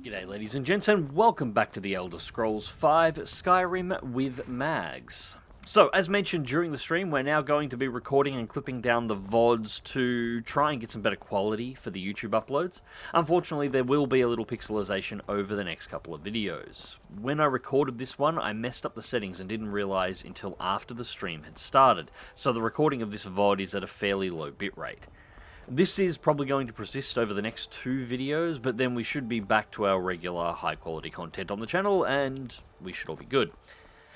G'day ladies and gents, and welcome back to the Elder Scrolls V Skyrim with Mags. So, as mentioned during the stream, we're now going to be recording and clipping down the VODs to try and get some better quality for the YouTube uploads. Unfortunately, there will be a little pixelization over the next couple of videos. When I recorded this one, I messed up the settings and didn't realise until after the stream had started, so the recording of this VOD is at a fairly low bitrate. This is probably going to persist over the next 2 videos, but then we should be back to our regular high-quality content on the channel, and we should all be good.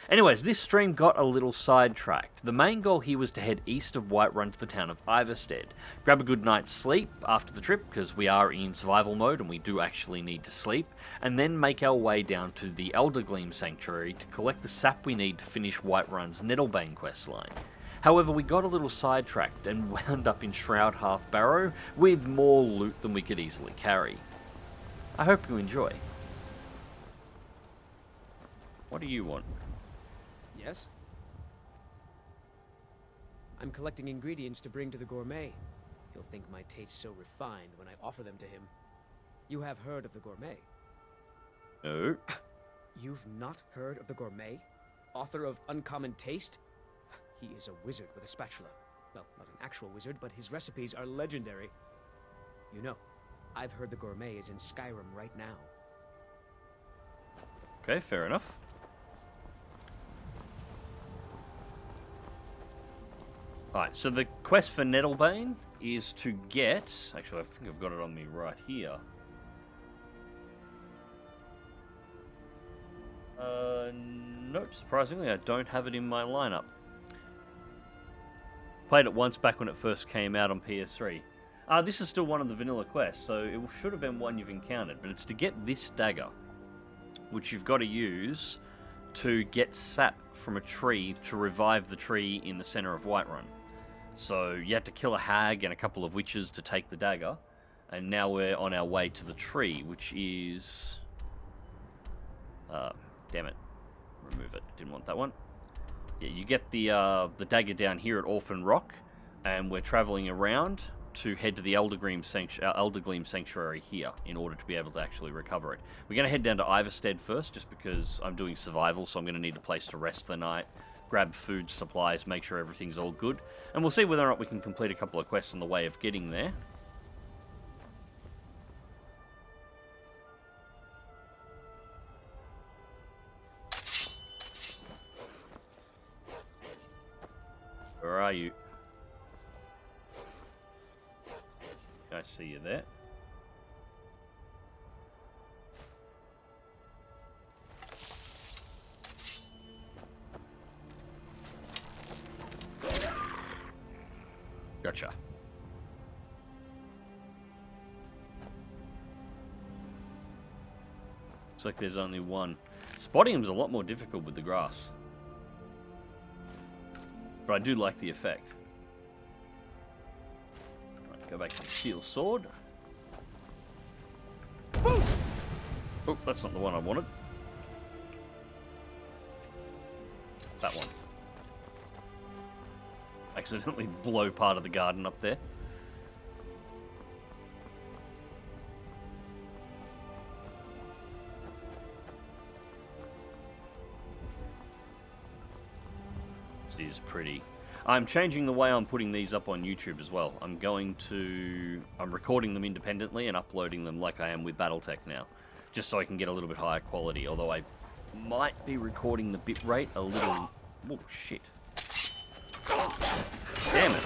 Anyways, this stream got a little sidetracked. The main goal here was to head east of Whiterun to the town of Ivarstead, grab a good night's sleep after the trip, because we are in survival mode and we do actually need to sleep, and then make our way down to the Eldergleam Sanctuary to collect the sap we need to finish Whiterun's Nettlebane questline. However, we got a little sidetracked and wound up in Shroud Hearth Barrow with more loot than we could easily carry. I hope you enjoy. What do you want? Yes? I'm collecting ingredients to bring to the gourmet. He'll think my taste so refined when I offer them to him. You have heard of the gourmet? No. You've not heard of the gourmet? Author of Uncommon Taste? He is a wizard with a spatula. Well, not an actual wizard, but his recipes are legendary. You know, I've heard the gourmet is in Skyrim right now. Okay, fair enough. Alright, so the quest for Nettlebane is to get... Actually, I think I've got it on me right here. Nope, surprisingly, I don't have it in my lineup. Played it once back when it first came out on PS3. This is still one of the vanilla quests, so it should have been one you've encountered, but it's to get this dagger, which you've got to use to get sap from a tree to revive the tree in the center of Whiterun. So you had to kill a hag and a couple of witches to take the dagger, and now we're on our way to the tree, which is... damn it. Remove it. Didn't want that one. Yeah, you get the dagger down here at Orphan Rock, and we're travelling around to head to the Eldergleam Sanctuary here in order to be able to actually recover it. We're going to head down to Ivarstead first, just because I'm doing survival, so I'm going to need a place to rest the night, grab food, supplies, make sure everything's all good, and we'll see whether or not we can complete a couple of quests on the way of getting there. Where are you? I see you there. Gotcha. Looks like there's only one. Spotting him's a lot more difficult with the grass. But I do like the effect. Right, go back to the steel sword. Oh, that's not the one I wanted. That one. Accidentally blow part of the garden up there. This is pretty. I'm changing the way I'm putting these up on YouTube as well. I'm recording them independently and uploading them like I am with Battletech now, just so I can get a little bit higher quality, although I might be recording the bitrate a little... Oh, shit. Damn it.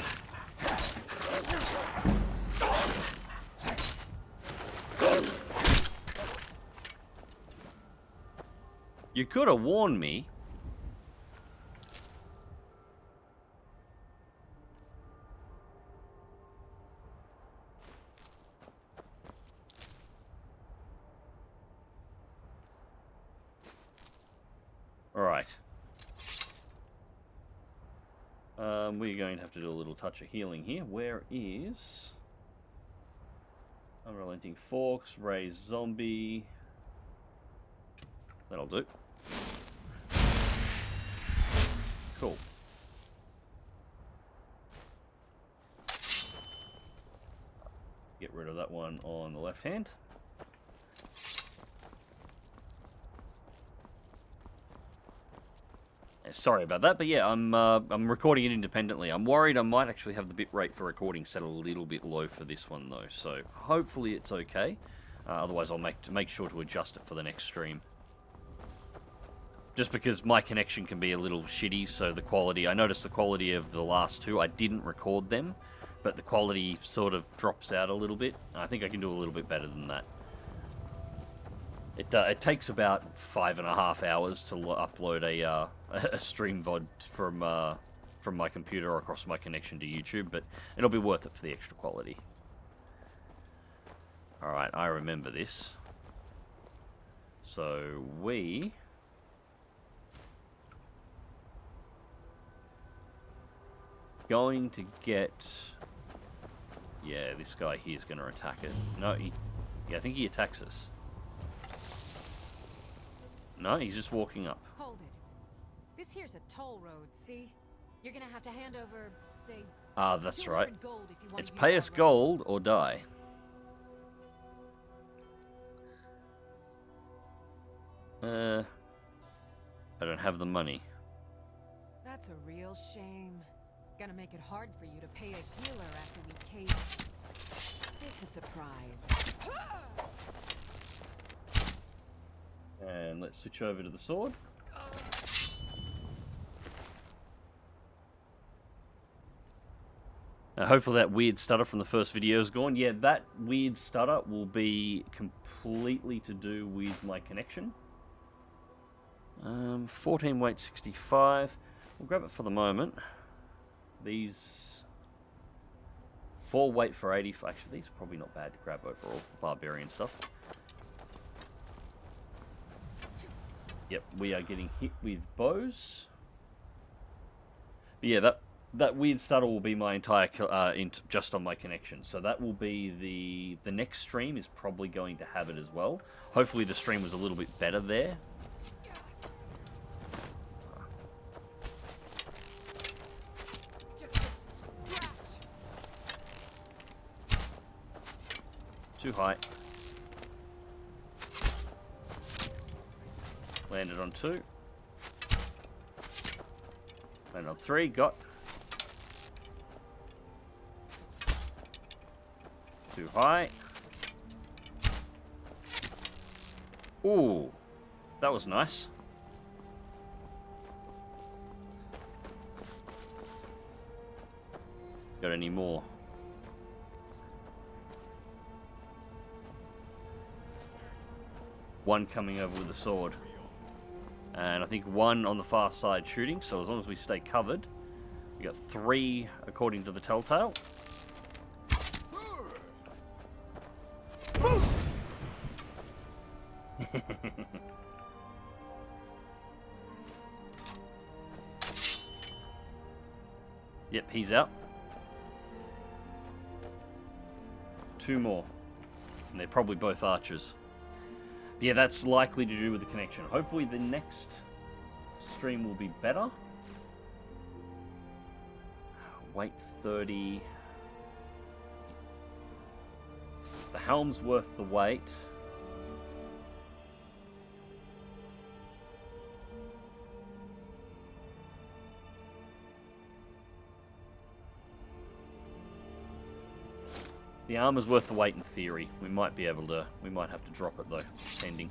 You could have warned me. Alright. We're going to have to do a little touch of healing here. Where is... Unrelenting Forks, Raised Zombie... That'll do. Cool. Get rid of that one on the left hand. Sorry about that, but yeah, I'm recording it independently. I'm worried I might actually have the bitrate for recording set a little bit low for this one though, so hopefully it's okay. Otherwise, I'll make sure to adjust it for the next stream. Just because my connection can be a little shitty, so the quality... I noticed the quality of the last two, I didn't record them, but the quality sort of drops out a little bit. I think I can do a little bit better than that. It takes about 5.5 hours to upload a stream VOD from my computer across my connection to YouTube, but it'll be worth it for the extra quality. Alright, I remember this. So, we... going to get... Yeah, this guy here is going to attack it. No, yeah, I think he attacks us. No, he's just walking up. Hold it. This here's a toll road, see? You're gonna have to hand over, say... Ah, that's right. Gold if you want It's to use pay our us road. gold or die. I don't have the money. That's a real shame. Gonna make it hard for you to pay a healer after we case. This is a surprise. And let's switch over to the sword. Now, hopefully that weird stutter from the first video is gone. Yeah, that weird stutter will be completely to do with my connection. 14 weight 65. We'll grab it for the moment. These 4 weight for 80. Actually, these are probably not bad to grab overall. Barbarian stuff. Yep, we are getting hit with bows. But yeah, that weird stutter will be my entire just on my connection. So that will be the next stream is probably going to have it as well. Hopefully the stream was a little bit better there. Just a scratch. Too high. Landed on 2. Landed on 3. Got. Too high. Ooh. That was nice. Got any more? One coming over with a sword. And I think 1 on the far side shooting, so as long as we stay covered. We got 3 according to the telltale. Yep, he's out. 2 more. And they're probably both archers. Yeah, that's likely to do with the connection. Hopefully the next stream will be better. Weight 30. The helm's worth the weight. The armor's worth the weight in theory. We might be able to... We might have to drop it though, depending.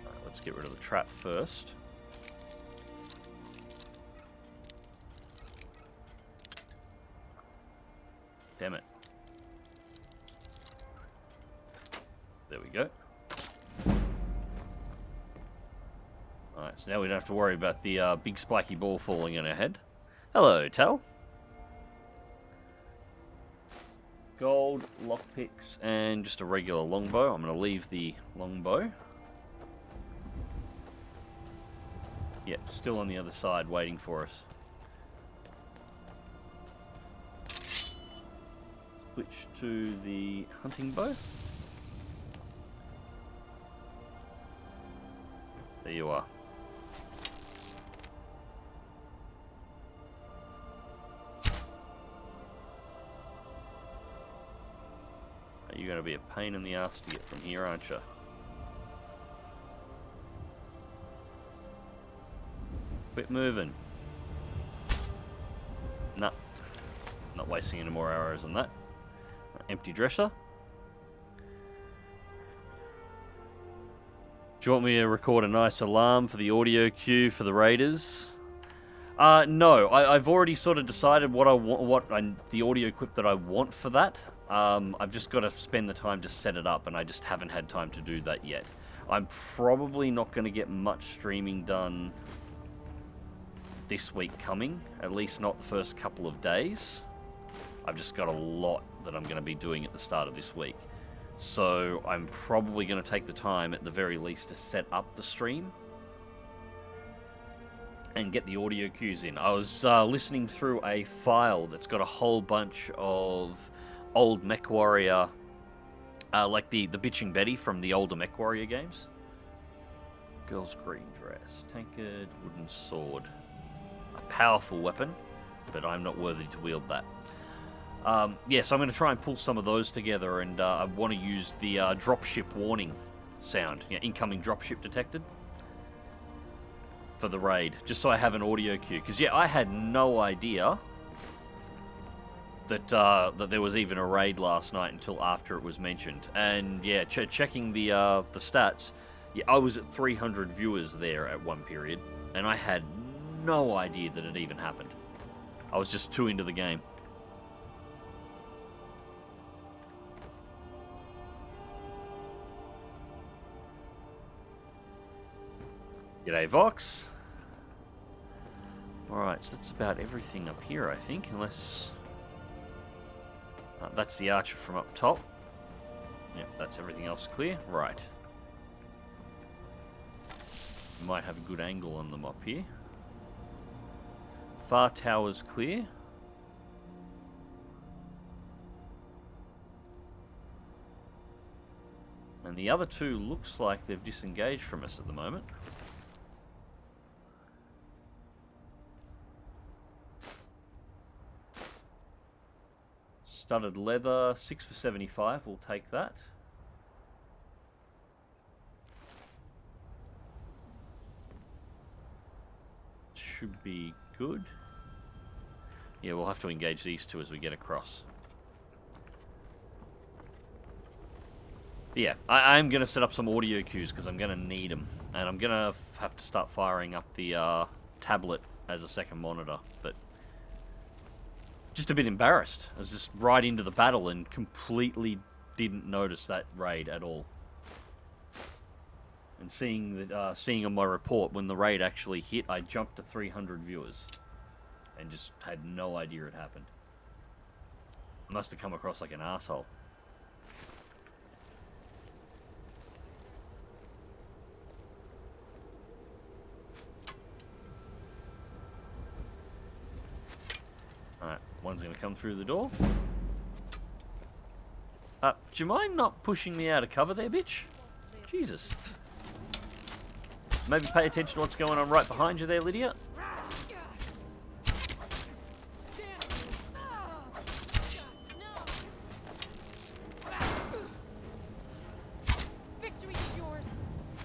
Alright, let's get rid of the trap first. Damn it. There we go. Alright, so now we don't have to worry about the big spiky ball falling on our head. Hello, Tal. Gold, lockpicks, and just a regular longbow. I'm going to leave the longbow. Yep, still on the other side waiting for us. Switch to the hunting bow. There you are. going to be a pain in the ass to get from here, aren't you? Quit moving. Nah. Not wasting any more arrows on that. Empty dresser. Do you want me to record a nice alarm for the audio cue for the Raiders? No, I've already sort of decided what I want, the audio clip that I want for that. I've just got to spend the time to set it up, and I just haven't had time to do that yet. I'm probably not going to get much streaming done this week coming, at least not the first couple of days. I've just got a lot that I'm going to be doing at the start of this week. So I'm probably going to take the time at the very least to set up the stream and get the audio cues in. I was listening through a file that's got a whole bunch of old MechWarrior, like the Bitching Betty from the older MechWarrior games. Girl's green dress, tankard, wooden sword. A powerful weapon, but I'm not worthy to wield that. Yeah, so I'm going to try and pull some of those together, and I want to use the dropship warning sound, incoming dropship detected, for the raid, just so I have an audio cue. Because, yeah, I had no idea that that there was even a raid last night until after it was mentioned. And, yeah, checking the stats, yeah, I was at 300 viewers there at one period, and I had no idea that it even happened. I was just too into the game. G'day, Vox. Alright, so that's about everything up here, I think, unless... that's the archer from up top. Yep, that's everything else clear. Right. Might have a good angle on them up here. Far tower's clear. And the other two looks like they've disengaged from us at the moment. Studded leather, 6 for 75, we'll take that. Should be good. Yeah, we'll have to engage these two as we get across. Yeah, I'm going to set up some audio cues because I'm going to need them. And I'm going to have to start firing up the tablet as a second monitor. But just a bit embarrassed. I was just right into the battle and completely didn't notice that raid at all. And seeing on my report when the raid actually hit, I jumped to 300 viewers. And just had no idea it happened. Must have come across like an asshole. Alright, one's going to come through the door. Do you mind not pushing me out of cover there, bitch? Jesus. Maybe pay attention to what's going on right behind you there, Lydia. Victory is yours.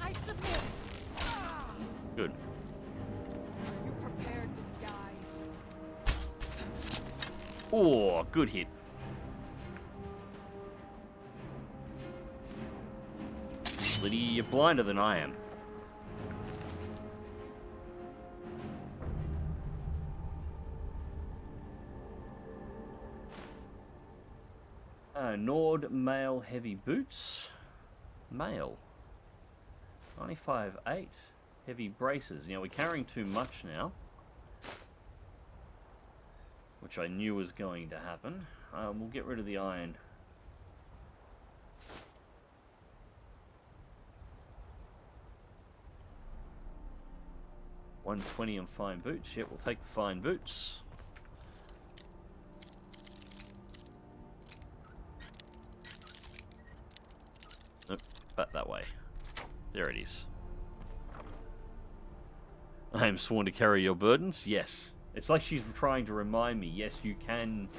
I submit. Good. Are you prepared to die? Oh, good hit. Lydia, you're blinder than I am. Nord male heavy boots. Male. 95.8. Heavy braces. You know, we're carrying too much now. Which I knew was going to happen. We'll get rid of the iron. $120 on fine boots. Yep, we'll take the fine boots. Nope, back that way. There it is. I am sworn to carry your burdens. Yes. It's like she's trying to remind me, yes, you can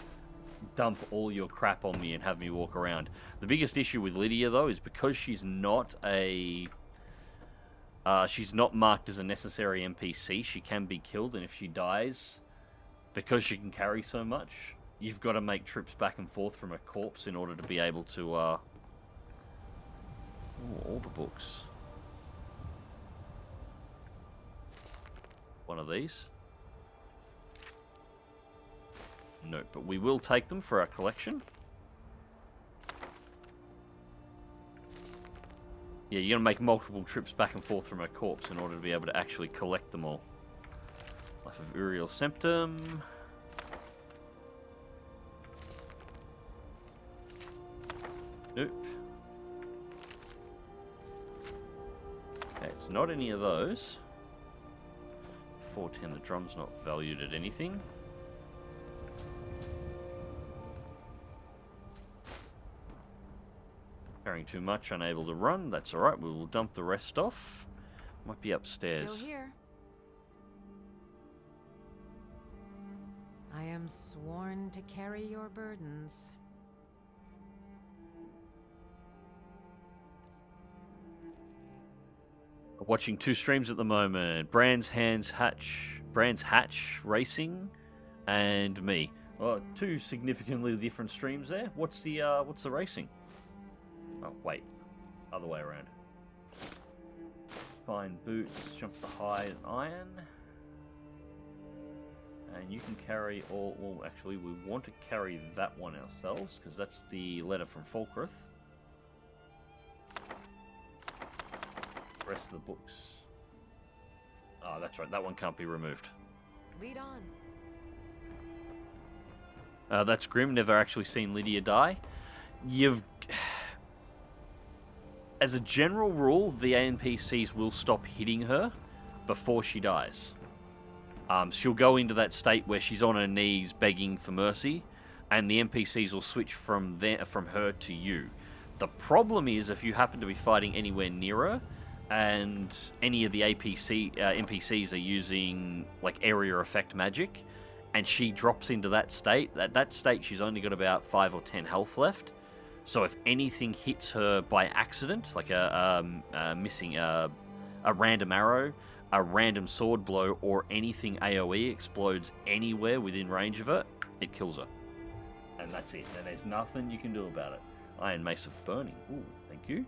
dump all your crap on me and have me walk around. The biggest issue with Lydia, though, is because she's not she's not marked as a necessary NPC, she can be killed, and if she dies, because she can carry so much, you've got to make trips back and forth from a corpse in order to be able to, ooh, all the books. One of these. No, but we will take them for our collection. Yeah, you're going to make multiple trips back and forth from a corpse in order to be able to actually collect them all. Life of Uriel Septum. Nope. Okay, it's not any of those. 410, the drum's not valued at anything. Carrying too much, unable to run. That's alright, we will dump the rest off. Might be upstairs. Still here. I am sworn to carry your burdens. Watching 2 streams at the moment. Brands Hatch Racing and me. Well, 2 significantly different streams there. What's the racing? Oh, wait. Other way around. Fine boots, jump the hide iron. And you can carry all... Well, actually, we want to carry that one ourselves, because that's the letter from Falkreath. Rest of the books. Oh, that's right. That one can't be removed. Lead on. That's grim. Never actually seen Lydia die. As a general rule, the NPCs will stop hitting her before she dies. She'll go into that state where she's on her knees begging for mercy, and the NPCs will switch from her to you. The problem is if you happen to be fighting anywhere near her, and any of the NPCs are using like area effect magic, and she drops into that state, at that state she's only got about 5 or 10 health left. So if anything hits her by accident, like a random arrow, a random sword blow, or anything AoE explodes anywhere within range of her, it kills her. And that's it. And there's nothing you can do about it. Iron Mace of Burning. Ooh, thank you.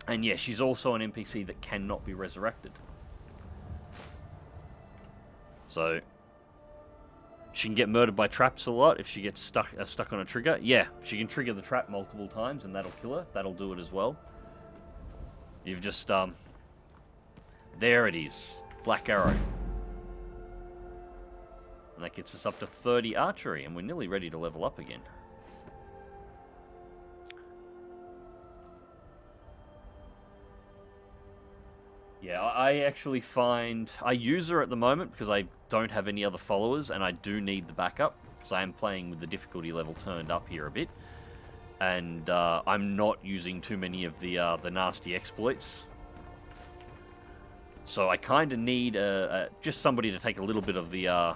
And yeah, she's also an NPC that cannot be resurrected. So she can get murdered by traps a lot if she gets stuck on a trigger. Yeah, she can trigger the trap multiple times and that'll kill her. That'll do it as well. You've just, there it is. Black Arrow. And that gets us up to 30 archery, and we're nearly ready to level up again. Yeah, I actually find... I use her at the moment because I don't have any other followers, and I do need the backup. So I am playing with the difficulty level turned up here a bit. And I'm not using too many of the nasty exploits. So I kind of need just somebody to take a little bit of the...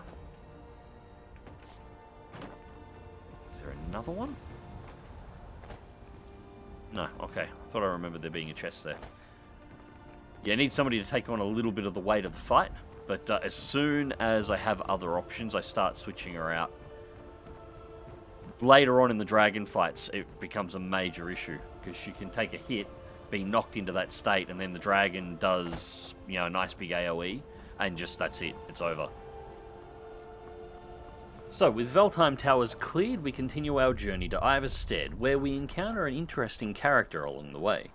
Is there another one? No, okay. I thought I remembered there being a chest there. Yeah, I need somebody to take on a little bit of the weight of the fight. But as soon as I have other options, I start switching her out. Later on in the dragon fights, it becomes a major issue, because she can take a hit, be knocked into that state, and then the dragon does, you know, a nice big AoE, and just that's it, it's over. So, with Valtheim Towers cleared, we continue our journey to Ivarstead, where we encounter an interesting character along the way.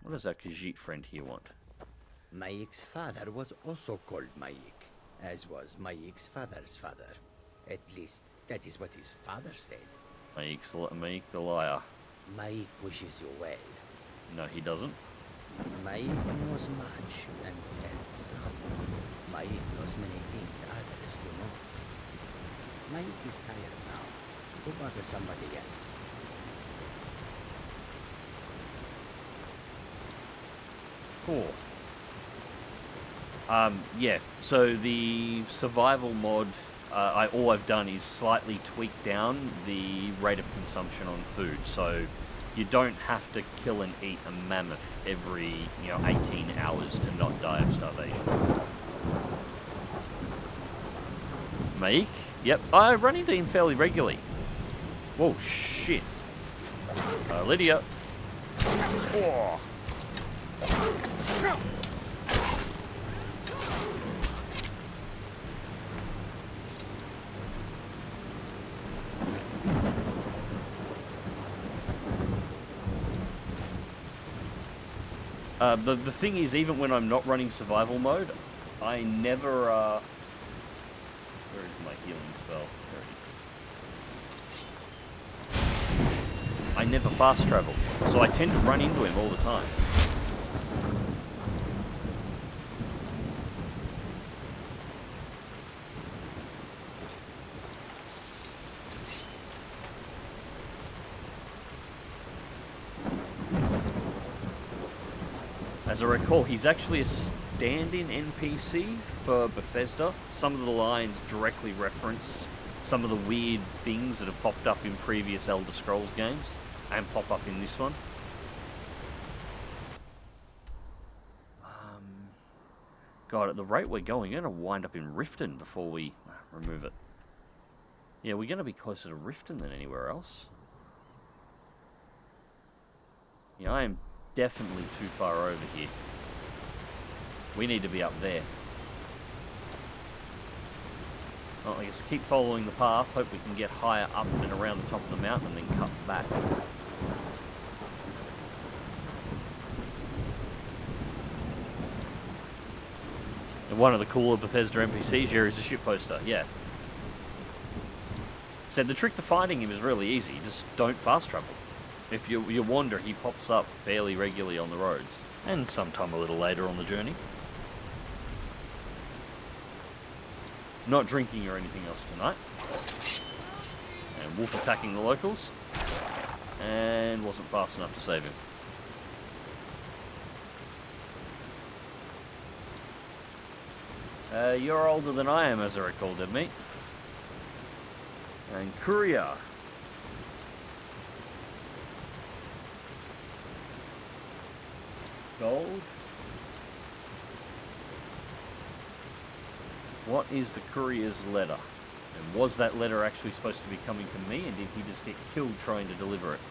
What does that Khajiit friend here want? Mayik's father was also called Mayik, as was Mayik's father's father. At least, that is what his father said. Mayik the liar. Mayik wishes you well. No, he doesn't. Mayik knows much and tells some. Mayik knows many things others do not. Mayik is tired now. Go bother somebody else. Cool. Yeah, so the survival mod, all I've done is slightly tweak down the rate of consumption on food. So you don't have to kill and eat a mammoth every, 18 hours to not die of starvation. Meek? Yep, I run into him fairly regularly. Whoa, shit. Lydia. Oh. The thing is, even when I'm not running survival mode, I never, where is my healing spell? There it is. I never fast travel, so I tend to run into him all the time. As I recall, he's actually a stand-in NPC for Bethesda. Some of the lines directly reference some of the weird things that have popped up in previous Elder Scrolls games, and pop up in this one. God, at the rate we're going, we're going to wind up in Riften before we remove it. Yeah, we're going to be closer to Riften than anywhere else. Yeah, I am definitely too far over here. We need to be up there. Well, I guess keep following the path, hope we can get higher up and around the top of the mountain and then cut back. And one of the cooler Bethesda NPCs here is a ship poster, yeah. Said the trick to finding him is really easy, just don't fast travel. If you wander, he pops up fairly regularly on the roads, and sometime a little later on the journey. Not drinking or anything else tonight. And wolf attacking the locals, and wasn't fast enough to save him. You're older than I am, as I recall, dead meat. And courier. Gold. What is the courier's letter? And was that letter actually supposed to be coming to me, and did he just get killed trying to deliver it?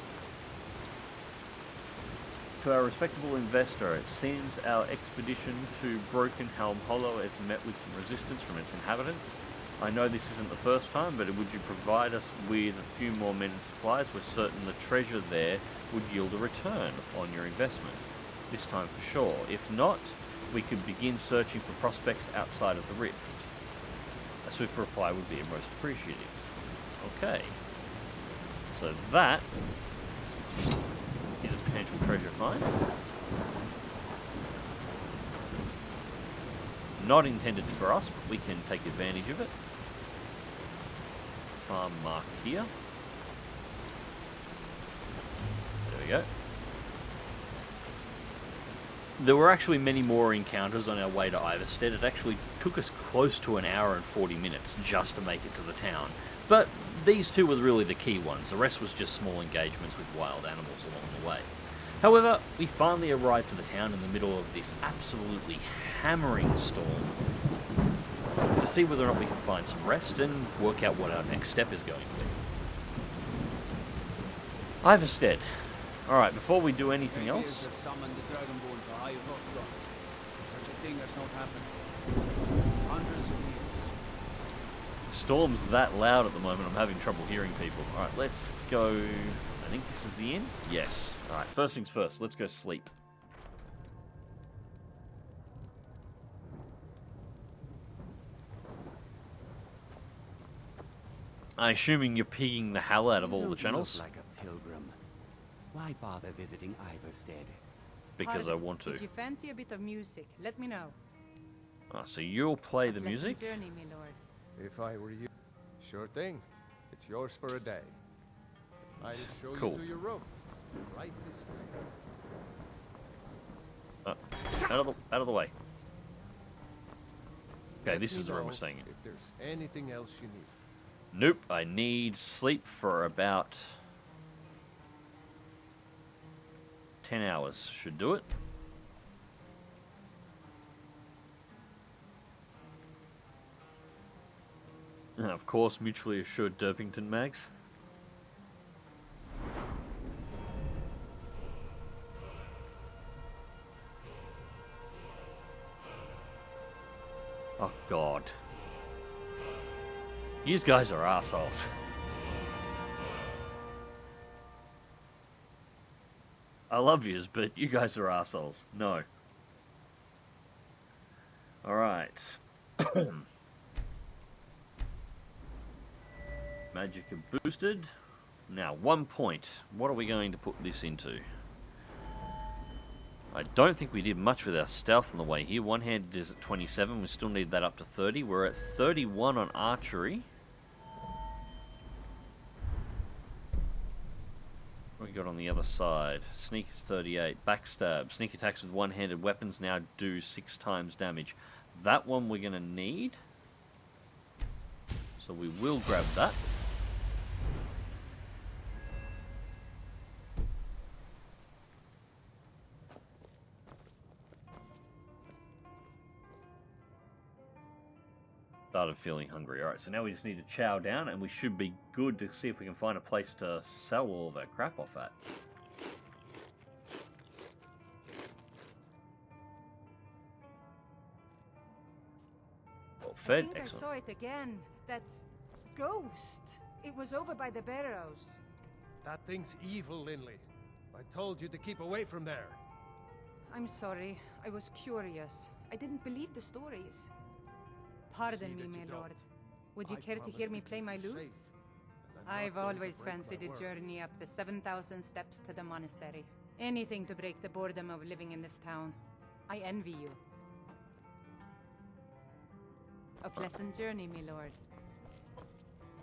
To our respectable investor, it seems our expedition to Broken Helm Hollow has met with some resistance from its inhabitants. I know this isn't the first time, but would you provide us with a few more men and supplies? We're certain the treasure there would yield a return on your investment. This time for sure. If not, we could begin searching for prospects outside of the rift. A swift reply would be most appreciative. Okay. So that is a potential treasure find. Not intended for us, but we can take advantage of it. Farm marked here. There we go. There were actually many more encounters on our way to Ivarstead. It actually took us close to an hour and 40 minutes just to make it to the town. But these two were really the key ones. The rest was just small engagements with wild animals along the way. However, we finally arrived to the town in the middle of this absolutely hammering storm to see whether or not we can find some rest and work out what our next step is going to be. Ivarstead. Alright, before we do anything else... Storm's that loud at the moment, I'm having trouble hearing people. Alright, let's go... I think this is the inn? Yes. Alright, first things first, let's go sleep. I'm assuming you're peeing the hell out of all the channels? Like a pilgrim. Why bother visiting Ivarstead? Because I want to. If you fancy a bit of music, let me know. Oh, so you'll play the Pleasant music? journey, my lord. If I were you, sure thing. It's yours for a day. I'll show Cool. you to your room. Right this way. Out of the way. Okay, Let this me is the room know we're staying in. if there's anything else you need. Nope, I need sleep for about 10 hours. Should do it. And of course, mutually assured Derpington mags. Oh god. These guys are assholes. I love yous, but you guys are assholes. No. Alright. Magic boosted. Now, 1 point. What are we going to put this into? I don't think we did much with our stealth on the way here. One-handed is at 27. We still need that up to 30. We're at 31 on archery. What we got on the other side? Sneak is 38. Backstab. Sneak attacks with one-handed weapons now do 6 times damage. That one we're going to need. So we will grab that. Started feeling hungry. Alright, so now we just need to chow down and we should be good to see if we can find a place to sell all of our crap off at. Well fed, I think excellent. I saw it again. That ghost. It was over by the barrows. That thing's evil, Linley. I told you to keep away from there. I'm sorry. I was curious. I didn't believe the stories. Pardon me, my lord. Would you care to hear me play my lute? I've always fancied a journey up the 7,000 steps to the monastery. Anything to break the boredom of living in this town. I envy you. A pleasant journey, my lord.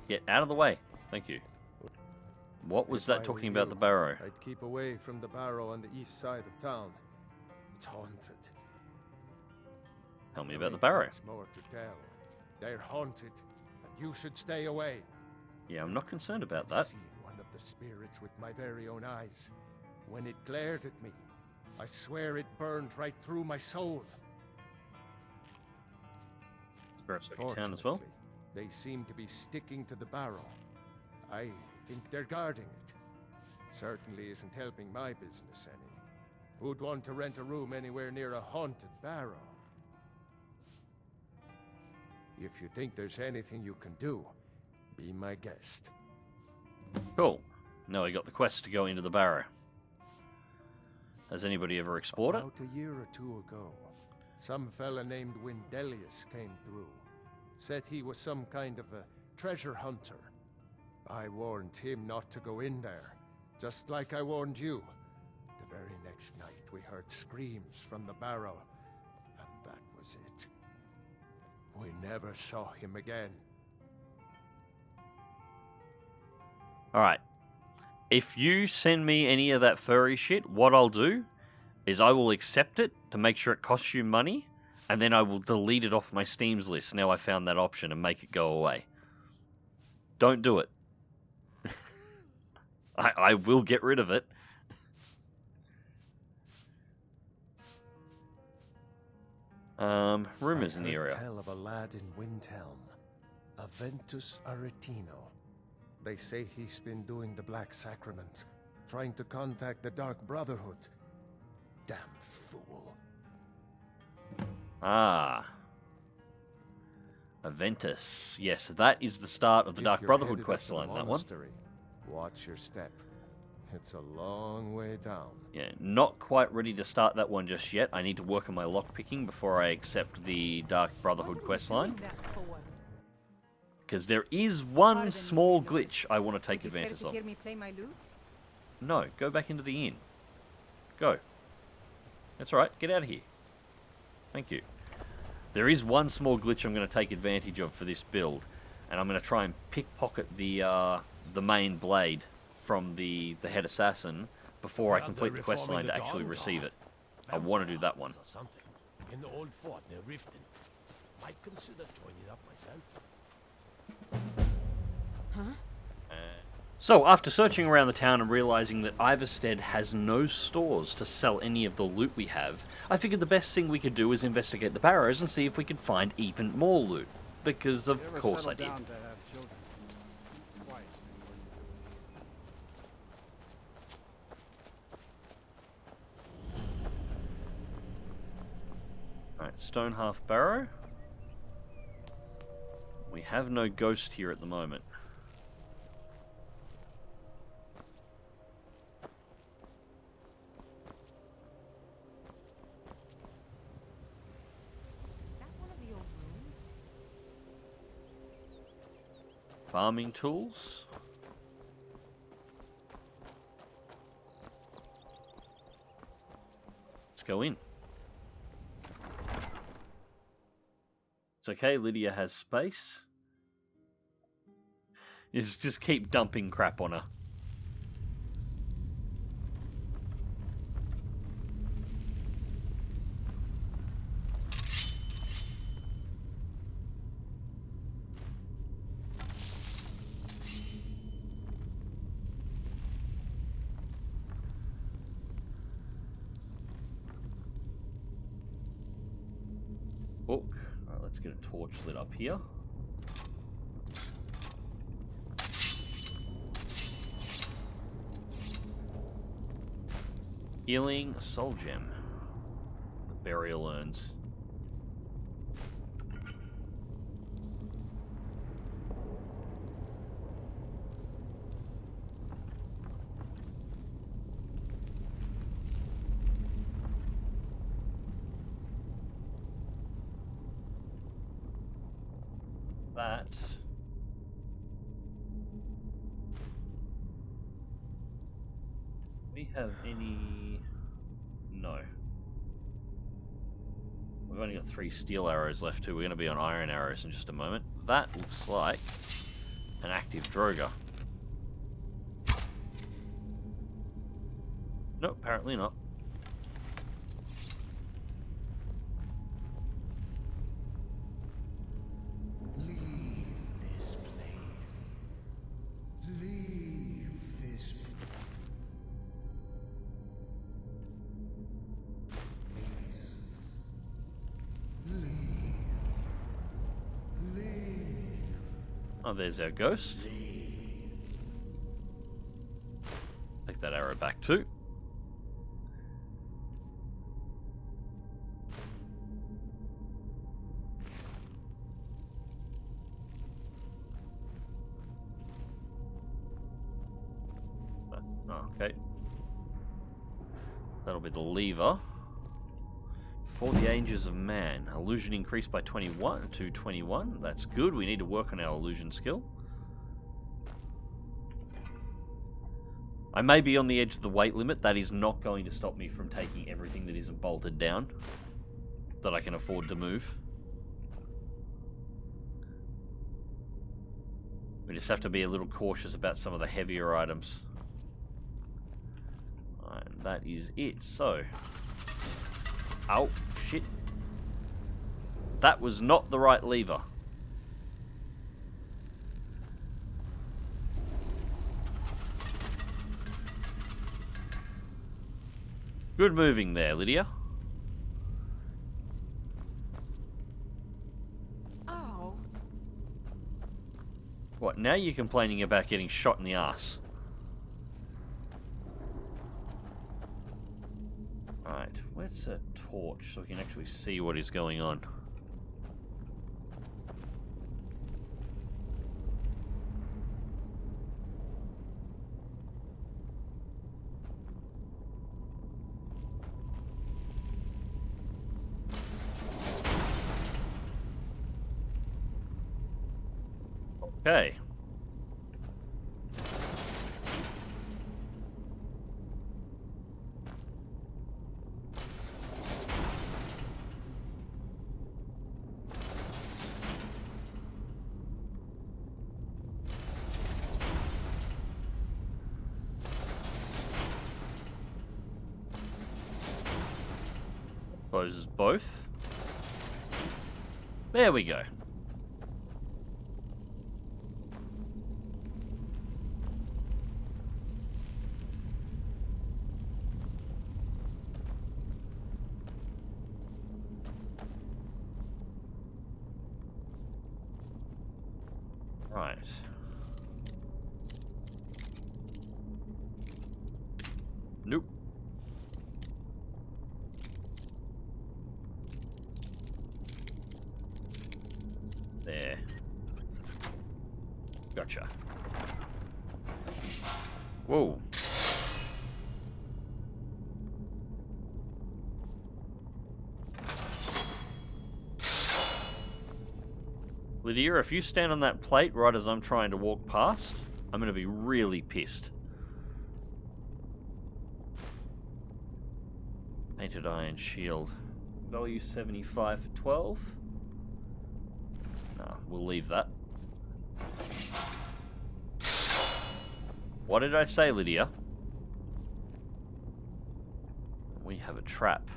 Get out of the way. Thank you. What was that talking about the barrow? I'd keep away from the barrow on the east side of town. It's haunted. Tell me about the barrow. There's more to tell. They're haunted, and you should stay away. Yeah, I'm not concerned about that. I've seen one of the spirits with my very own eyes. When it glared at me, I swear it burned right through my soul. Spirits of town as well. They seem to be sticking to the barrow. I think they're guarding it. Certainly isn't helping my business any. Who'd want to rent a room anywhere near a haunted barrow? If you think there's anything you can do, be my guest. Cool. Now we got the quest to go into the barrow. Has anybody ever explored it? About a year or two ago, some fella named Windelius came through. Said he was some kind of a treasure hunter. I warned him not to go in there, just like I warned you. The very next night we heard screams from the barrow, and that was it. We never saw him again. Alright. If you send me any of that furry shit, what I'll do is I will accept it to make sure it costs you money, and then I will delete it off my Steam's list now I found that option and make it go away. Don't do it. I will get rid of it. Rumors in the area. Tell of a lad in Windhelm, Aventus Aretino. They say he's been doing the Black Sacrament, trying to contact the Dark Brotherhood. Damn fool. Ah. Aventus. Yes, that is the start of the Dark Brotherhood quest line, that one. Watch your step. It's a long way down. Yeah, not quite ready to start that one just yet. I need to work on my lockpicking before I accept the Dark Brotherhood quest line. Because there is one small glitch I want to take advantage of. Hear me play my lute? No, go back into the inn. Go. That's alright, get out of here. Thank you. There is one small glitch I'm going to take advantage of for this build, and I'm going to try and pickpocket the main blade from the head assassin before I complete the quest line to actually receive it. I want to do that one. In the old fort near Riften. I'd consider joining up myself. So, after searching around the town and realizing that Ivarstead has no stores to sell any of the loot we have, I figured the best thing we could do is investigate the barrows and see if we could find even more loot. Because of course I did. Alright, Shroud Hearth Barrow. We have no ghost here at the moment. Farming tools. Let's go in. It's okay, Lydia has space. Just keep dumping crap on her. Book. Alright, let's get a torch lit up here. Healing soul gem. Burial urns. That. We have any? No. We've only got 3 steel arrows left too. We're going to be on iron arrows in just a moment. That looks like an active droga. No, apparently not. Oh, there's our ghost. Take that arrow back too. Oh, okay. That'll be the lever. For the Ages of Man. Illusion increased by 21 to 21. That's good. We need to work on our illusion skill. I may be on the edge of the weight limit. That is not going to stop me from taking everything that isn't bolted down that I can afford to move. We just have to be a little cautious about some of the heavier items. And that is it. So... Ow, shit. That was not the right lever. Good moving there, Lydia. Oh. What, now you're complaining about getting shot in the ass? Right, where's a torch so we can actually see what is going on? Okay. Closes both. There we go. Right. Nope. There. Gotcha. Whoa. Lydia, if you stand on that plate right as I'm trying to walk past, I'm going to be really pissed. Painted iron shield. Value 75 for 12. No, we'll leave that. What did I say, Lydia? We have a trap.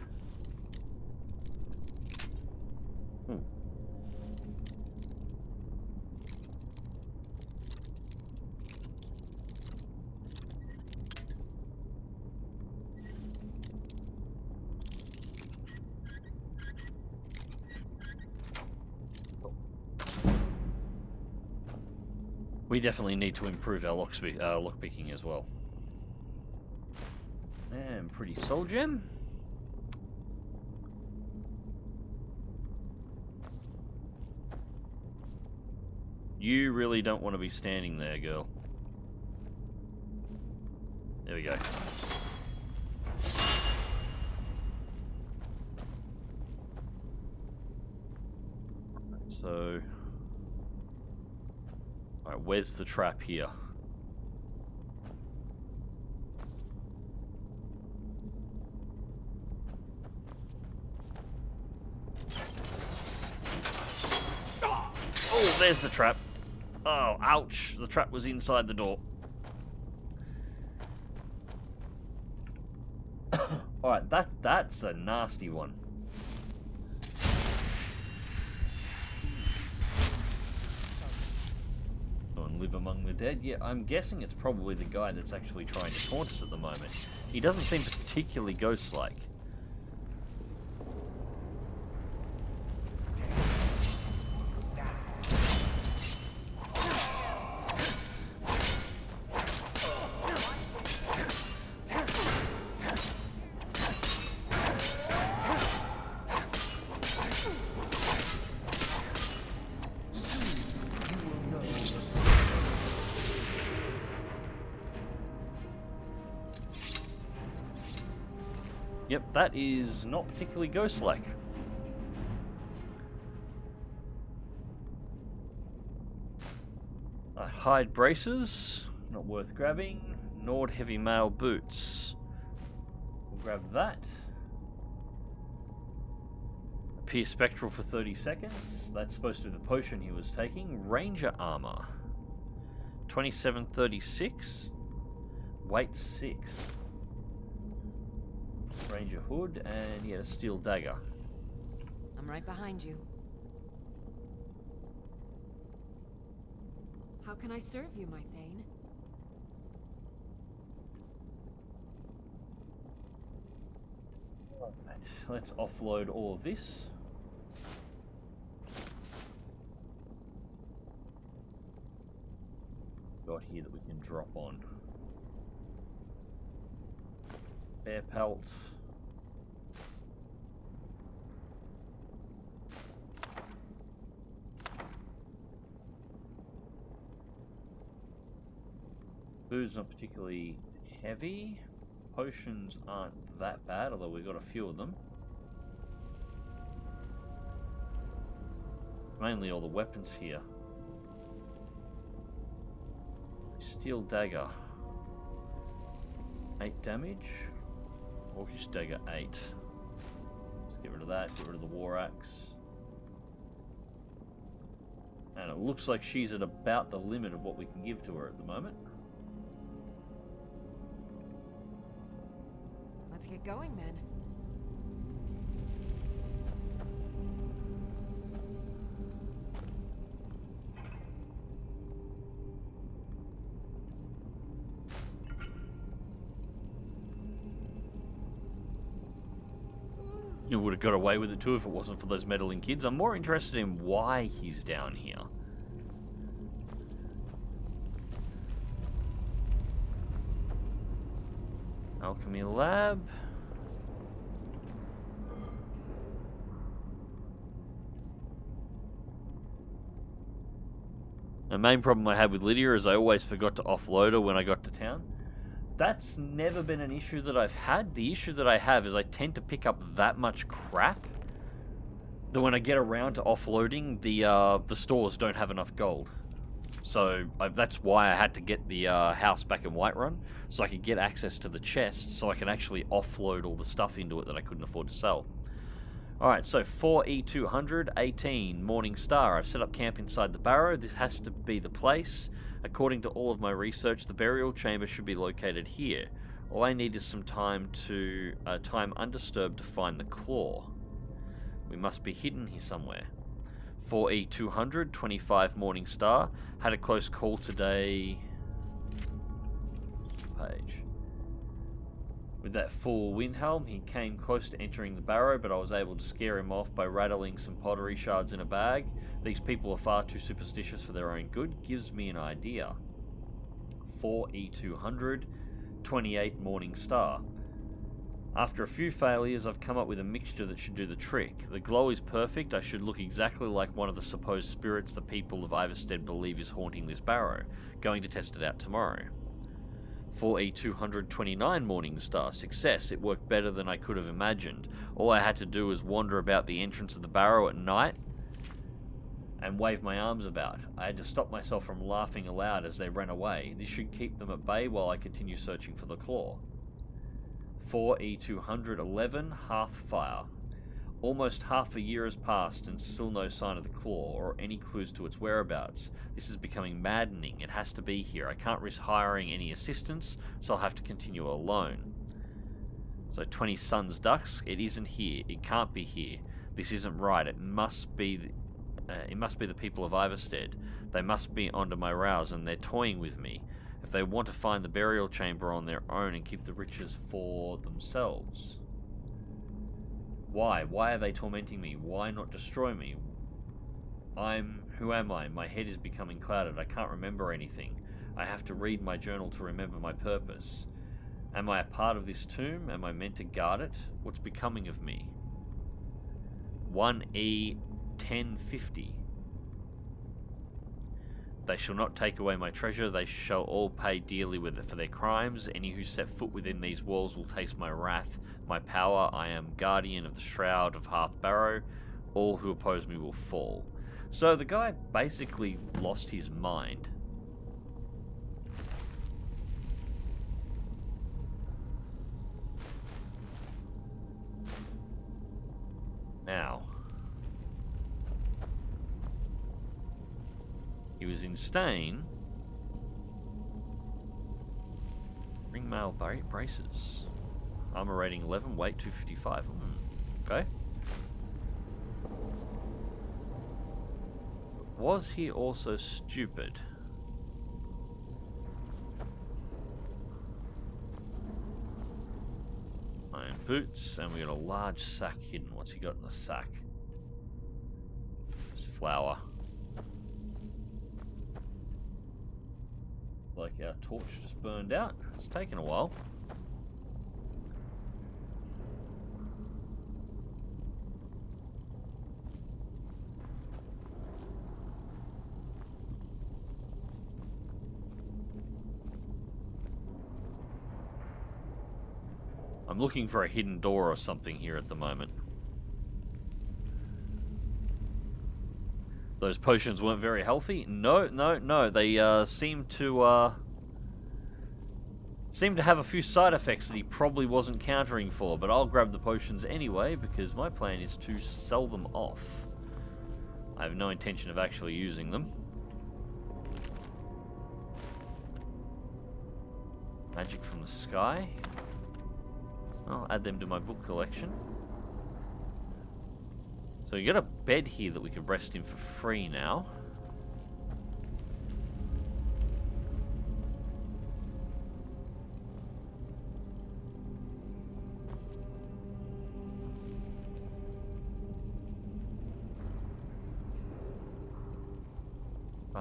We definitely need to improve our lockpicking as well. And pretty soul gem. You really don't want to be standing there, girl. There we go. So... Alright, where's the trap here? Oh, there's the trap. Oh, ouch. The trap was inside the door. Alright, that's a nasty one. Live among the dead? Yeah, I'm guessing it's probably the guy that's actually trying to taunt us at the moment. He doesn't seem particularly ghost-like. Yep, that is not particularly ghost-like. Hide braces, not worth grabbing. Nord heavy mail boots. We'll grab that. Appear spectral for 30 seconds. That's supposed to be the potion he was taking. Ranger armor. 2736. Weight 6. Ranger hood, and he had a steel dagger. I'm right behind you. How can I serve you, my Thane? Right, let's offload all of this. Got here that we can drop on. Bear pelt. Food's not particularly heavy. Potions aren't that bad, although we've got a few of them. Mainly all the weapons here. Steel dagger. 8 damage. Orcish dagger 8. Let's get rid of that, get rid of the war axe. And it looks like she's at about the limit of what we can give to her at the moment. Let's get going then. You would have got away with it too if it wasn't for those meddling kids. I'm more interested in why he's down here. Alchemy lab. The main problem I had with Lydia is I always forgot to offload her when I got to town. That's never been an issue that I've had. The issue that I have is I tend to pick up that much crap that when I get around to offloading, the stores don't have enough gold. So that's why I had to get the house back in Whiterun, so I could get access to the chest, so I can actually offload all the stuff into it that I couldn't afford to sell. Alright, so 4E200, 18, Morning Star. I've set up camp inside the barrow. This has to be the place. According to all of my research, the burial chamber should be located here. All I need is some time undisturbed to find the claw. We must be hidden here somewhere. 4E200, 25, Morning Star. Had a close call today. Page. With that full wind helm, he came close to entering the barrow, but I was able to scare him off by rattling some pottery shards in a bag. These people are far too superstitious for their own good. Gives me an idea. 4E200, 28, Morning Star. After a few failures, I've come up with a mixture that should do the trick. The glow is perfect. I should look exactly like one of the supposed spirits the people of Ivarstead believe is haunting this barrow. Going to test it out tomorrow. 4E229, Morning Star. Success. It worked better than I could have imagined. All I had to do was wander about the entrance of the barrow at night and wave my arms about. I had to stop myself from laughing aloud as they ran away. This should keep them at bay while I continue searching for the claw. 4E211, Half Fire. Almost half a year has passed and still no sign of the claw or any clues to its whereabouts. This is becoming maddening. It has to be here. I can't risk hiring any assistance, so I'll have to continue alone. So 20 Suns Ducks. It isn't here. It can't be here. This isn't right. It must be the people of Ivarstead. They must be onto my rouse and they're toying with me. If they want to find the burial chamber on their own and keep the riches for themselves. Why? Why are they tormenting me? Why not destroy me? Who am I? My head is becoming clouded. I can't remember anything. I have to read my journal to remember my purpose. Am I a part of this tomb? Am I meant to guard it? What's becoming of me? 1E1050. They shall not take away my treasure. They shall all pay dearly with it for their crimes. Any who set foot within these walls will taste my wrath, my power. I am guardian of the Shroud of Hearth Barrow. All who oppose me will fall. So the guy basically lost his mind. Now, he was in Stain. Ringmail braces. Armor rating 11, weight 255. Okay. Was he also stupid? Iron boots, and we got a large sack hidden. What's he got in the sack? Just flour. Like our torch just burned out. It's taken a while. I'm looking for a hidden door or something here at the moment. Those potions weren't very healthy. No. They seem to have a few side effects that he probably wasn't countering for. But I'll grab the potions anyway because my plan is to sell them off. I have no intention of actually using them. Magic from the sky. I'll add them to my book collection. So we got a bed here that we can rest in for free now.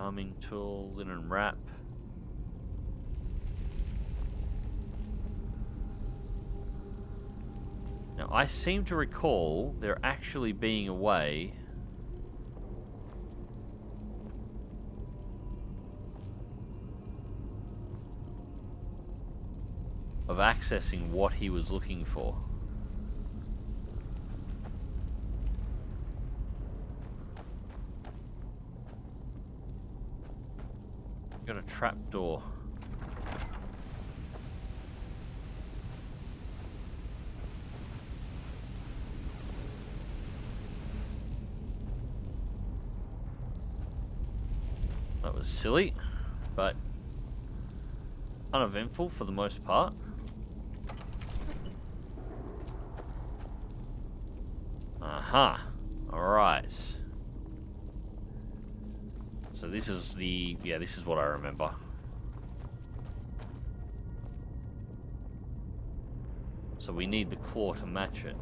Farming tool, linen wrap. Now, I seem to recall there actually being a way of accessing what he was looking for. Got a trapdoor. That was silly, but uneventful for the most part. Aha. Alright. So this is the... yeah, this is what I remember. So we need the claw to match it.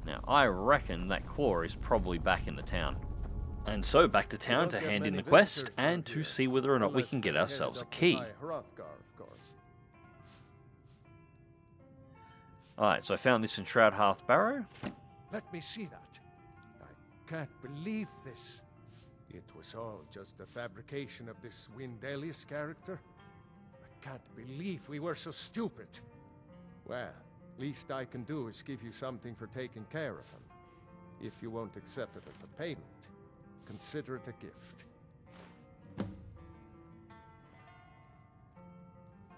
Now, I reckon that claw is probably back in the town. And so, back to town to hand in the quest and to see whether or not we can get ourselves a key. Alright, so I found this in Shroud Hearth Barrow. Let me see that. I can't believe this. It was all just a fabrication of this Windelius character. I can't believe we were so stupid. Well, least I can do is give you something for taking care of him. If you won't accept it as a payment, consider it a gift.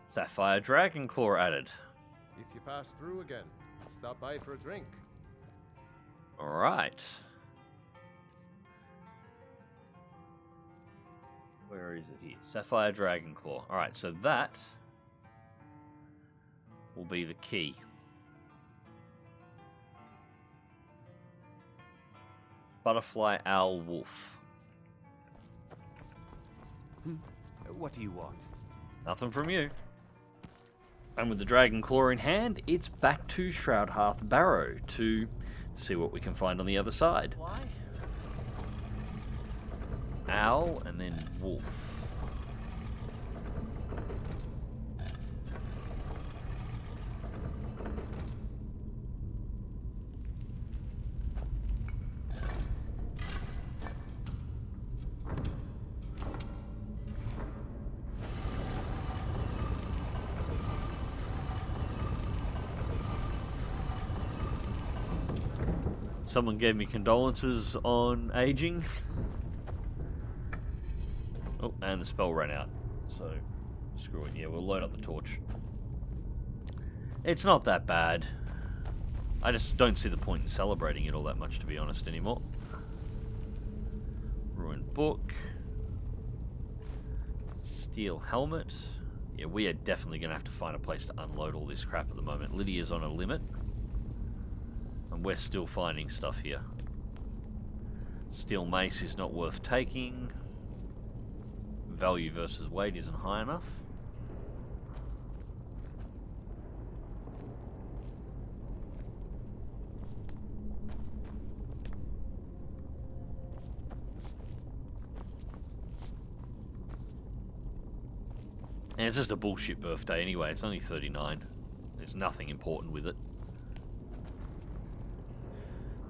Sapphire Dragon Claw added. If you pass through again, stop by for a drink. Alright. Where is it here? Sapphire Dragon Claw. Alright, so that will be the key. Butterfly Owl Wolf. What do you want? Nothing from you. And with the Dragon Claw in hand, it's back to Shroud Hearth Barrow to see what we can find on the other side. Why? Owl and then wolf. Someone gave me condolences on aging. Oh, and the spell ran out. So, screw it. Yeah, we'll load up the torch. It's not that bad. I just don't see the point in celebrating it all that much, to be honest, anymore. Ruined book. Steel helmet. Yeah, we are definitely going to have to find a place to unload all this crap at the moment. Lydia's on a limit. And we're still finding stuff here. Steel mace is not worth taking. Value versus weight isn't high enough. And it's just a bullshit birthday anyway. It's only 39. There's nothing important with it.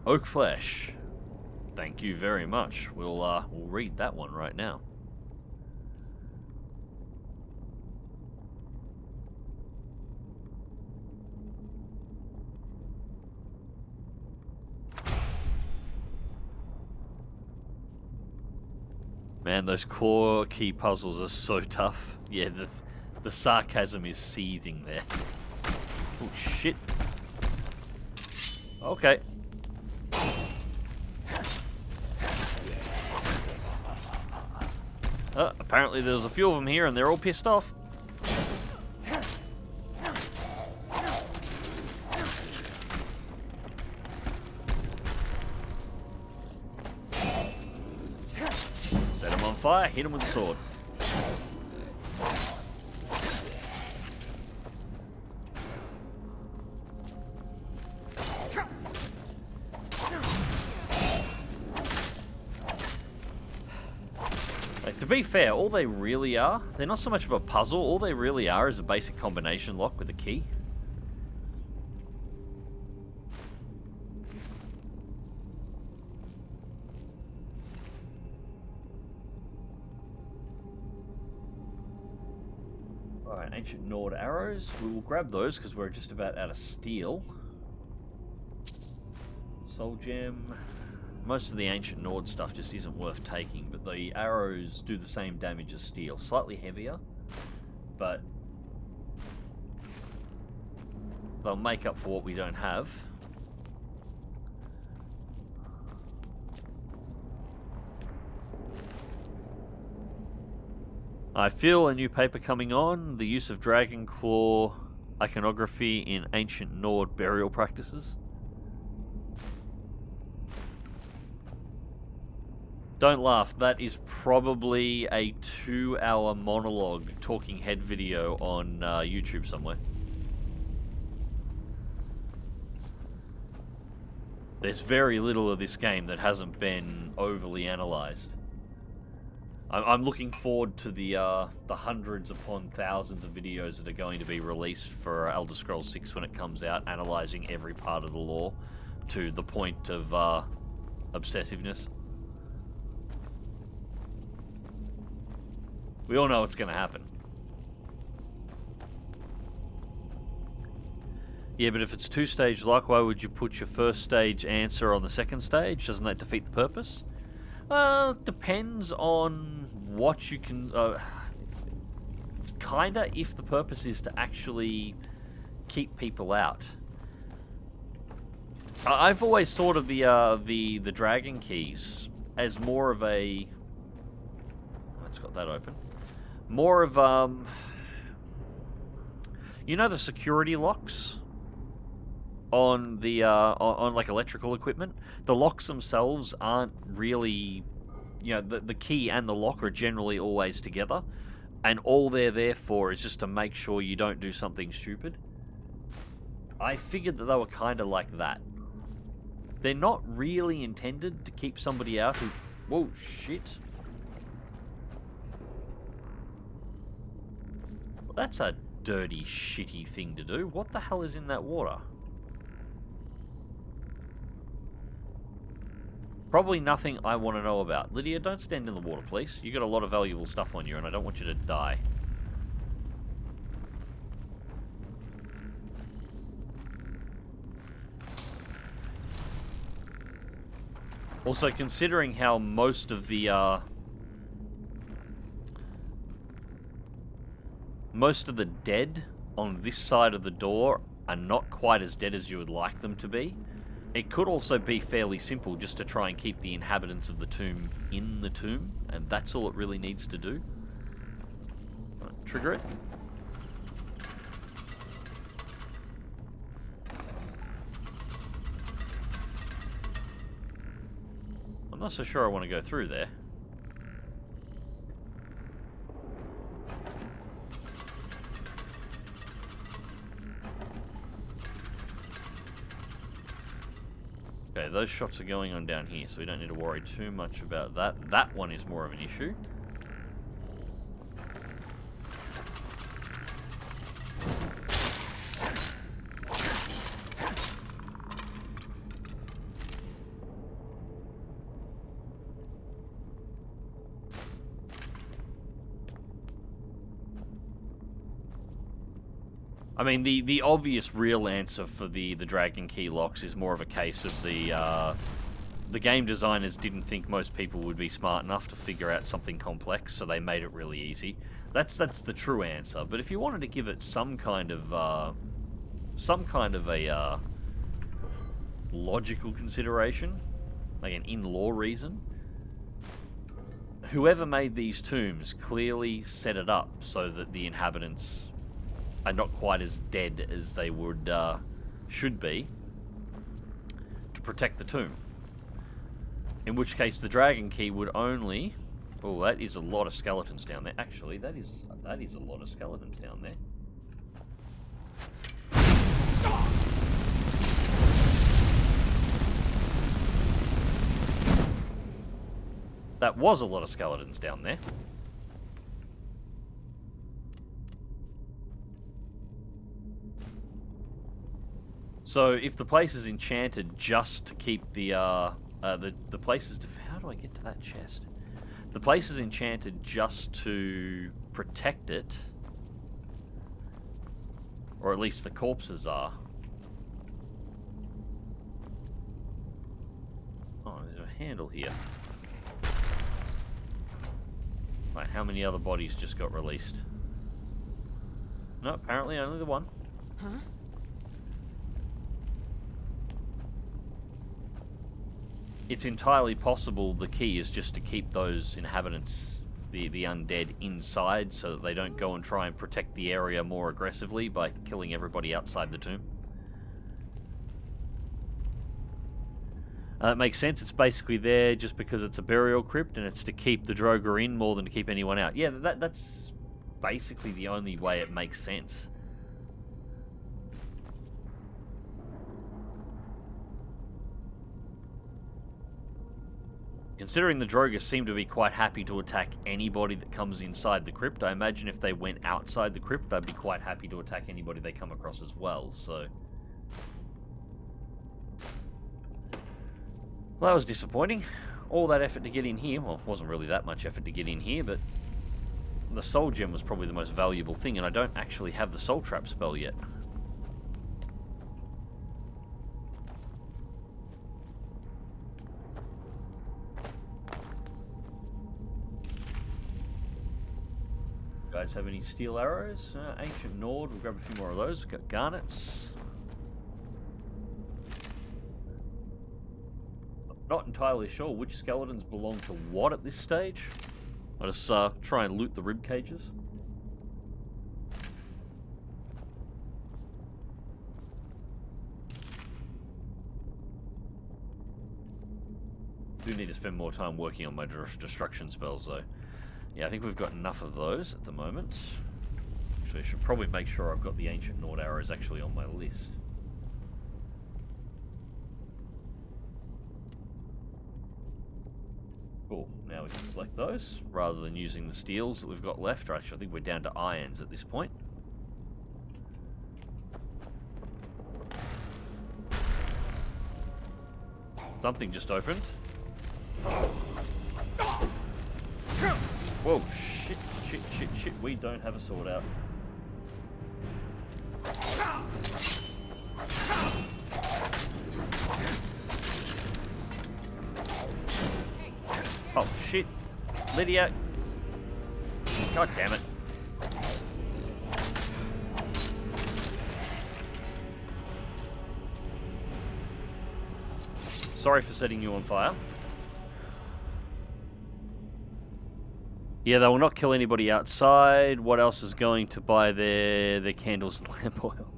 Oak flesh. Thank you very much. We'll read that one right now. Man, those core key puzzles are so tough. Yeah, the sarcasm is seething there. Oh shit. Okay. Apparently there's a few of them here and they're all pissed off. Set them on fire, hit them with the sword. be fair, all they really are, they're not so much of a puzzle, all they really are is a basic combination lock with a key. Alright, Ancient Nord arrows. We will grab those because we're just about out of steel. Soul Gem. Most of the Ancient Nord stuff just isn't worth taking, but the arrows do the same damage as steel. Slightly heavier, but they'll make up for what we don't have. I feel a new paper coming on, the use of Dragon Claw iconography in Ancient Nord burial practices. Don't laugh, that is probably a 2-hour monologue talking head video on YouTube somewhere. There's very little of this game that hasn't been overly analysed. I'm looking forward to the hundreds upon thousands of videos that are going to be released for Elder Scrolls 6 when it comes out, analysing every part of the lore to the point of obsessiveness. We all know what's going to happen. Yeah, but if it's two-stage lock, why would you put your first stage answer on the second stage? Doesn't that defeat the purpose? Well, it depends on what you can... it's kinda if the purpose is to actually keep people out. I've always thought of the dragon keys as more of a... Let's got that open. More of you know the security locks on the on like electrical equipment? The locks themselves aren't really, you know, the key and the lock are generally always together, and all they're there for is just to make sure you don't do something stupid. I figured that they were kind of like that. They're not really intended to keep somebody out who... Whoa, shit. Well, that's a dirty, shitty thing to do. What the hell is in that water? Probably nothing I want to know about. Lydia, don't stand in the water, please. You got a lot of valuable stuff on you, and I don't want you to die. Also, considering how most of the dead on this side of the door are not quite as dead as you would like them to be, it could also be fairly simple just to try and keep the inhabitants of the tomb in the tomb, and that's all it really needs to do. Right, trigger it. I'm not so sure I want to go through there. Okay, those shots are going on down here, so we don't need to worry too much about that. That one is more of an issue. I mean, the obvious real answer for the Dragon Key locks is more of a case of the game designers didn't think most people would be smart enough to figure out something complex, so they made it really easy. That's the true answer. But if you wanted to give it some kind of a logical consideration, like an in-law reason, whoever made these tombs clearly set it up so that the inhabitants are not quite as dead as they would should be to protect the tomb. In which case the dragon key would only... Oh, that is a lot of skeletons down there. Actually, that is a lot of skeletons down there. That was a lot of skeletons down there. So if the place is enchanted just to keep the place is... How do I get to that chest? The place is enchanted just to protect it. Or at least the corpses are. Oh, there's a handle here. Right, how many other bodies just got released? No, apparently only the one. Huh? It's entirely possible the key is just to keep those inhabitants, the undead, inside so that they don't go and try and protect the area more aggressively by killing everybody outside the tomb. It makes sense. It's basically there just because it's a burial crypt and it's to keep the Droger in more than to keep anyone out. Yeah, that's basically the only way it makes sense. Considering the Droger seem to be quite happy to attack anybody that comes inside the crypt, I imagine if they went outside the crypt, they'd be quite happy to attack anybody they come across as well, so... Well, that was disappointing. All that effort to get in here, well, it wasn't really that much effort to get in here, but the soul gem was probably the most valuable thing, and I don't actually have the soul trap spell yet. Guys have any steel arrows? Ancient Nord, we'll grab a few more of those. We've got garnets. Not entirely sure which skeletons belong to what at this stage. I'll just try and loot the rib cages. Do need to spend more time working on my destruction spells though. Yeah, I think we've got enough of those at the moment. Actually, I should probably make sure I've got the Ancient Nord arrows actually on my list. Cool, now we can select those, rather than using the steels that we've got left. Or actually, I think we're down to irons at this point. Something just opened. Whoa, shit, we don't have a sword out. Oh, shit. Lydia. God damn it. Sorry for setting you on fire. Yeah, they will not kill anybody outside. What else is going to buy their candles and lamp oil?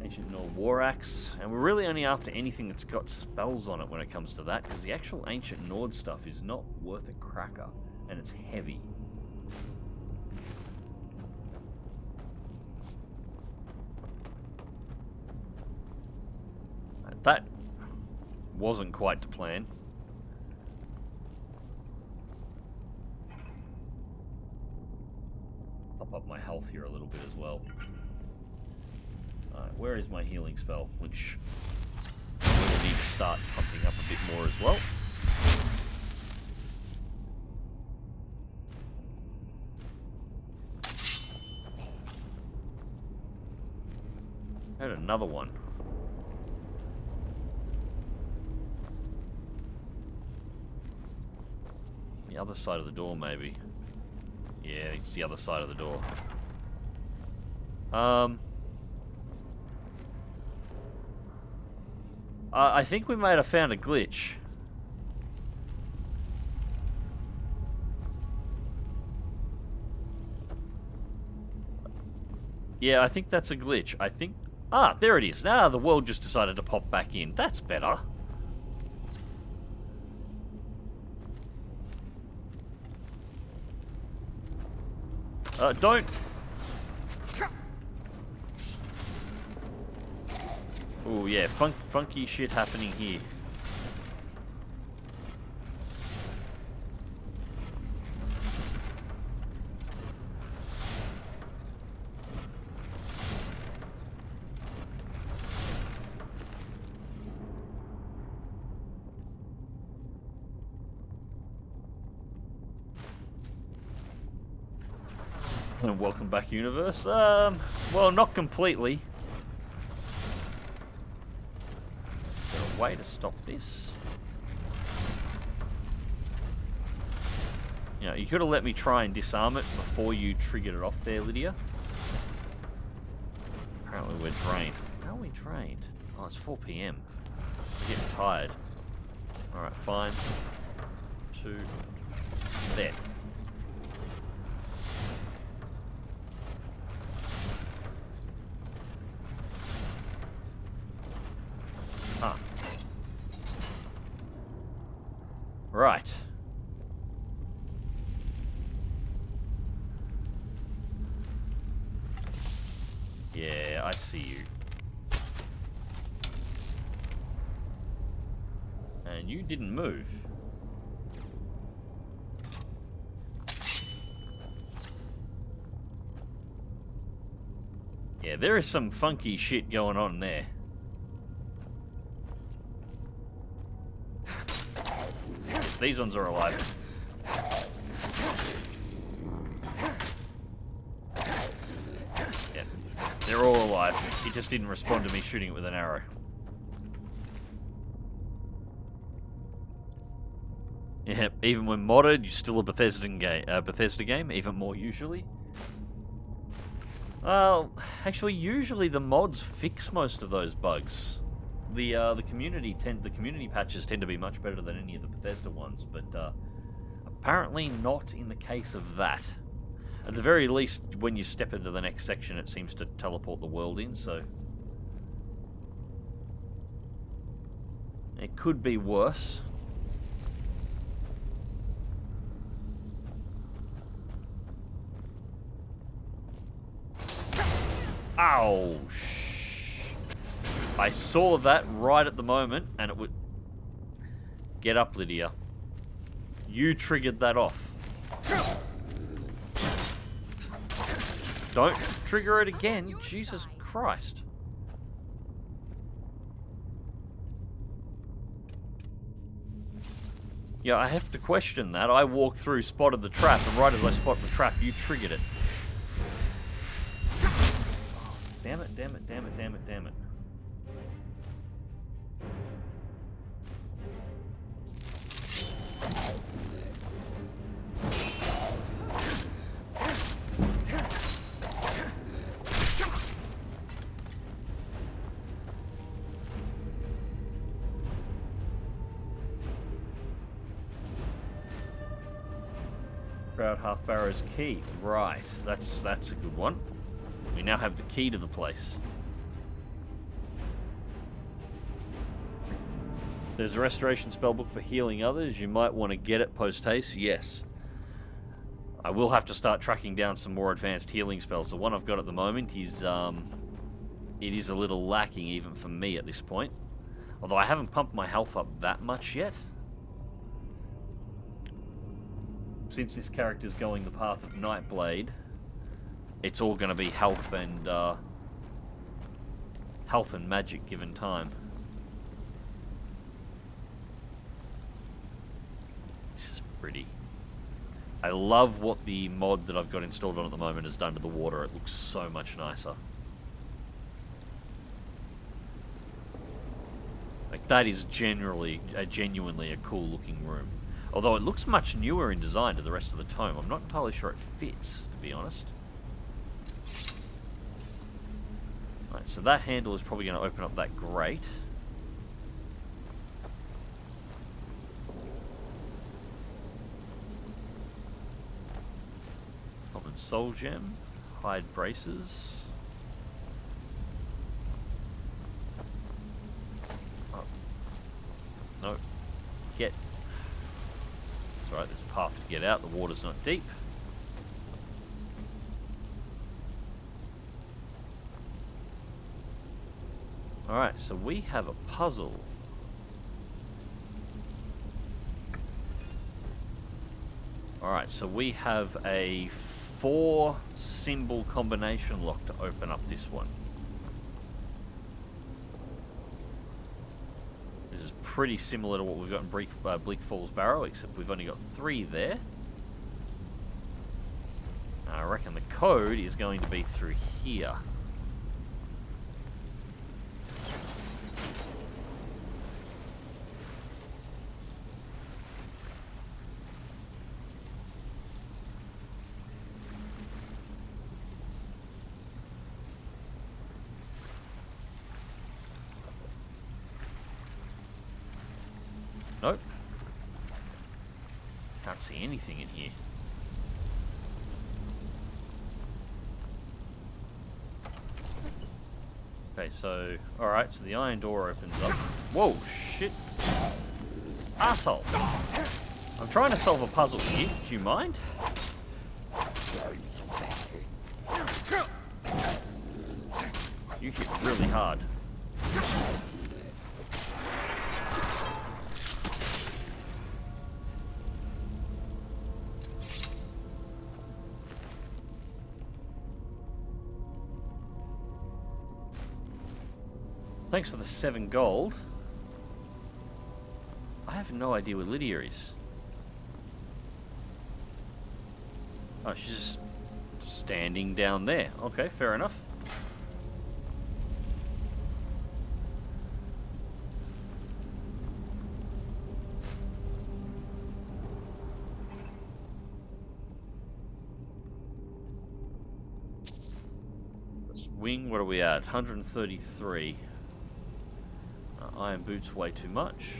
Ancient Nord War Axe. And we're really only after anything that's got spells on it when it comes to that, because the actual Ancient Nord stuff is not worth a cracker, and it's heavy. That wasn't quite the plan. Pop up my health here a little bit as well. Alright, where is my healing spell? Which I really need to start pumping up a bit more as well. And another one. The other side of the door, maybe. Yeah, it's the other side of the door. I think we might have found a glitch. Yeah, I think that's a glitch. I think... Ah, there it is. Now the world just decided to pop back in. That's better. Don't... Oh yeah, funky shit happening here. Welcome back, universe. Well, not completely. Is there a way to stop this? You know, you could have let me try and disarm it before you triggered it off there, Lydia. Apparently we're drained. How are we drained? Oh, it's 4 PM. I'm getting tired. Alright, fine. 2. There. Huh. Right. Yeah, I see you. And you didn't move. Yeah, there is some funky shit going on there. These ones are alive. Yeah, they're all alive. He just didn't respond to me shooting it with an arrow. Yeah, even when modded, you're still a Bethesda game, even more usually. Well, actually, usually the mods fix most of those bugs. The community patches tend to be much better than any of the Bethesda ones, but apparently not in the case of that. At the very least, when you step into the next section, it seems to teleport the world in, so it could be worse. Ow! I saw that right at the moment, and it would... Get up, Lydia. You triggered that off. Don't trigger it again, Jesus Christ. Yeah, I have to question that. I walked through, spotted the trap, and right as I spotted the trap, you triggered it. Damn it, damn it, damn it, damn it, damn it. Shroud Hearth Barrow's key. Right, that's a good one. We now have the key to the place. There's a restoration spellbook for healing others. You might want to get it post-haste. Yes. I will have to start tracking down some more advanced healing spells. The one I've got at the moment is, it is a little lacking even for me at this point. Although I haven't pumped my health up that much yet. Since this character's going the path of Nightblade, it's all going to be health and magic given time. This is pretty. I love what the mod that I've got installed on at the moment has done to the water. It looks so much nicer. Like, that is genuinely a cool looking room. Although it looks much newer in design to the rest of the tome. I'm not entirely sure it fits, to be honest. Right, so that handle is probably going to open up that grate. Common soul gem. Hide braces. Oh. No. Get. It's alright, there's a path to get out. The water's not deep. Alright, so we have a puzzle. Alright, so we have a 4-symbol combination lock to open up this one. This is pretty similar to what we've got in Bleak Falls Barrow, except we've only got 3 there. I reckon the code is going to be through here. Nope. Can't see anything in here. Okay, so... Alright, so the iron door opens up. Whoa, shit. Asshole. I'm trying to solve a puzzle here. Do you mind? You hit really hard. Thanks for the 7 gold. I have no idea what Lydia is. Oh, she's just standing down there. Okay, fair enough. Let's wing, what are we at? 133. Iron boots way too much.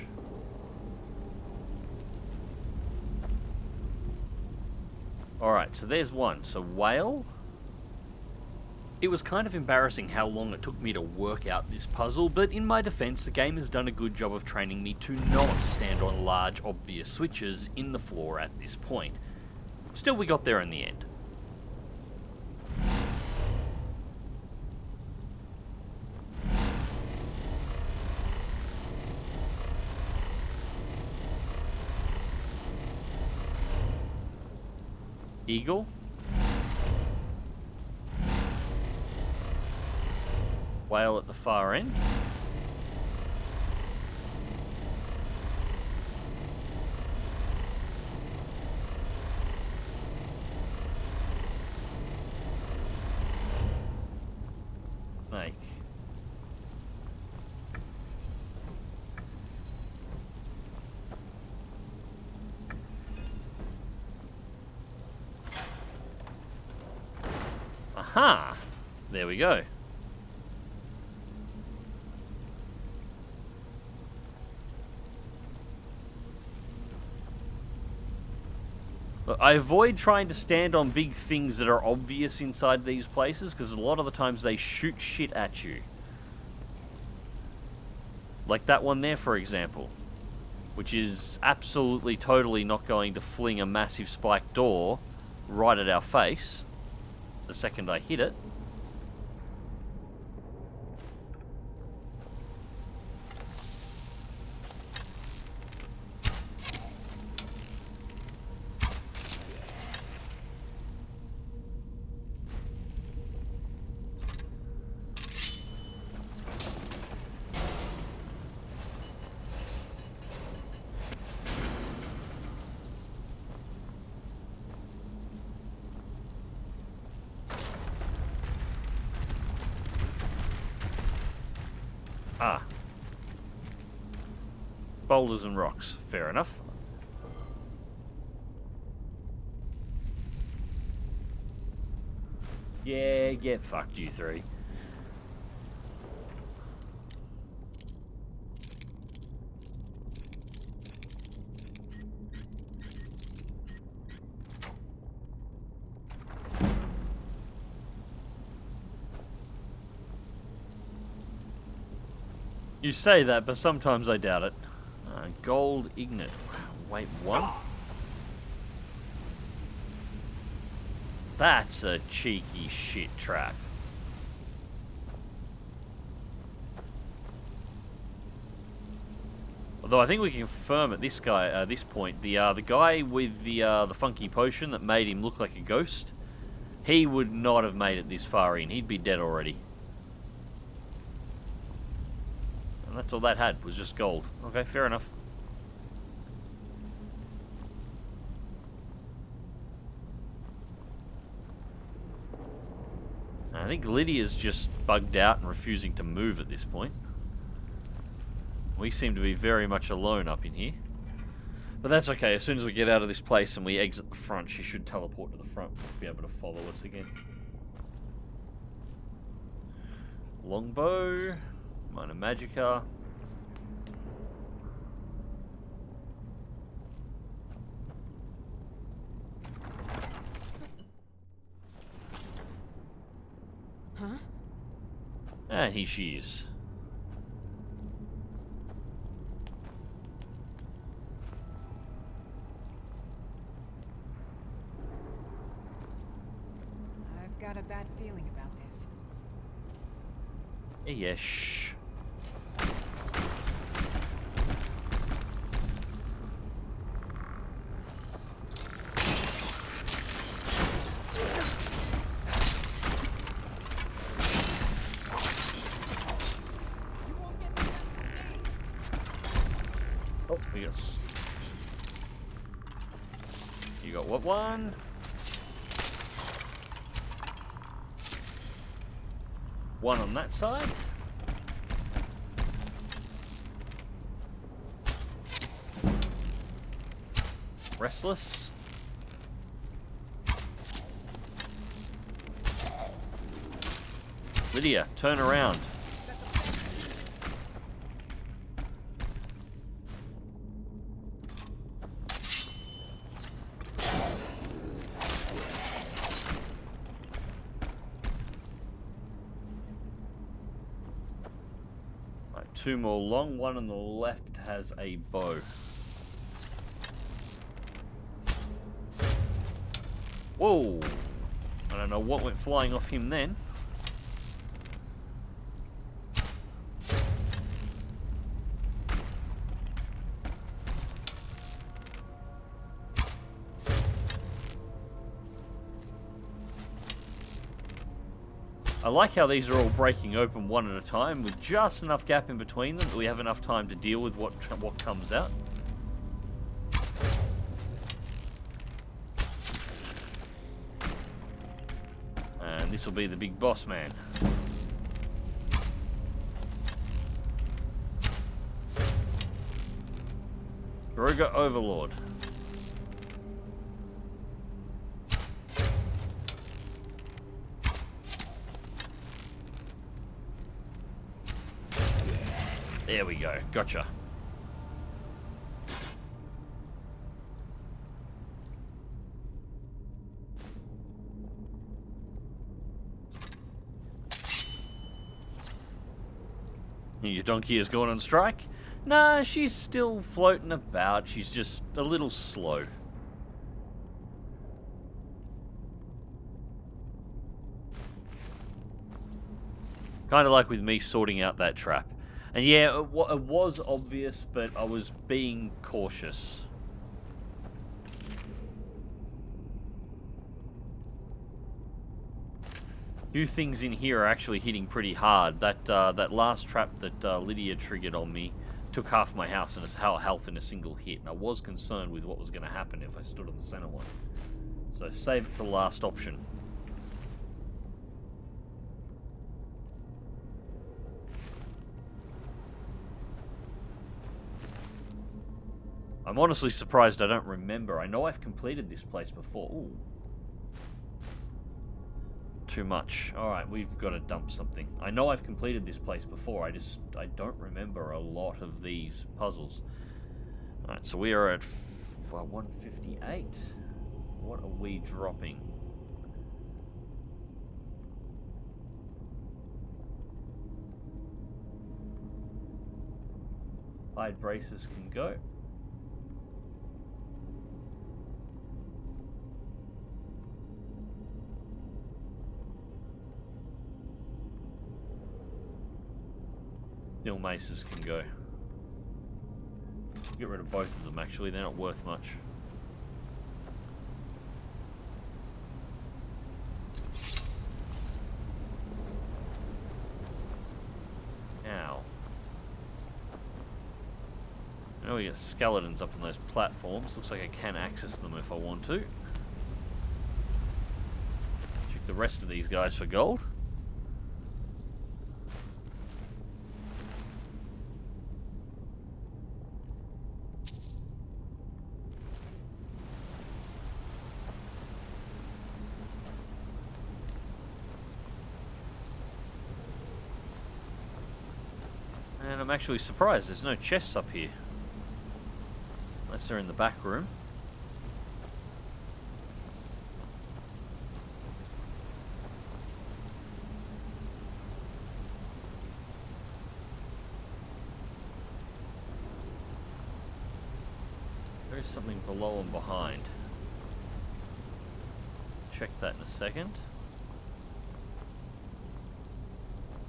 Alright, so there's one. So whale. It was kind of embarrassing how long it took me to work out this puzzle, but in my defense, the game has done a good job of training me to not stand on large, obvious switches in the floor at this point. Still, we got there in the end. Eagle. Whale at the far end. Snake. Aha! There we go. Look, I avoid trying to stand on big things that are obvious inside these places, because a lot of the times they shoot shit at you. Like that one there, for example. Which is absolutely, totally not going to fling a massive spiked door right at our face the second I hit it. Ah. Boulders and rocks. Fair enough. Yeah, get fucked, you three. You say that, but sometimes I doubt it. Gold Ignet. Wait, what? That's a cheeky shit trap. Although I think we can confirm at this point, the guy with the funky potion that made him look like a ghost, he would not have made it this far in. He'd be dead already. And that's all that had, was just gold. Okay, fair enough. think Lydia's just bugged out and refusing to move at this point. We seem to be very much alone up in here. But that's okay. As soon as we get out of this place and we exit the front, she should teleport to the front and be able to follow us again. Longbow. Minor Magicka. Huh? And here she is. I've got a bad feeling about this. Yeah, shh. Oh, yes. You got what one? One on that side. Restless. Lydia, turn around. Two more long. One on the left has a bow. Whoa! I don't know what went flying off him then. I like how these are all breaking open one at a time with just enough gap in between them that we have enough time to deal with what comes out. And this will be the big boss man. Garuga Overlord. There we go. Gotcha. Your donkey is going on strike? Nah, she's still floating about. She's just a little slow. Kind of like with me sorting out that trap. And yeah, it was obvious, but I was being cautious. A few things in here are actually hitting pretty hard. That last trap that Lydia triggered on me took half my house and its health in a single hit. And I was concerned with what was going to happen if I stood on the center one. So save it for the last option. I'm honestly surprised I don't remember. I know I've completed this place before. Ooh. Too much. Alright, we've got to dump something. I know I've completed this place before. I don't remember a lot of these puzzles. Alright, so we are at 158. What are we dropping? Hide braces can go. Steel maces can go. Get rid of both of them actually, they're not worth much. Ow. Now we get skeletons up on those platforms. Looks like I can access them if I want to. Check the rest of these guys for gold. I'm actually surprised there's no chests up here. Unless they're in the back room. There is something below and behind. Check that in a second.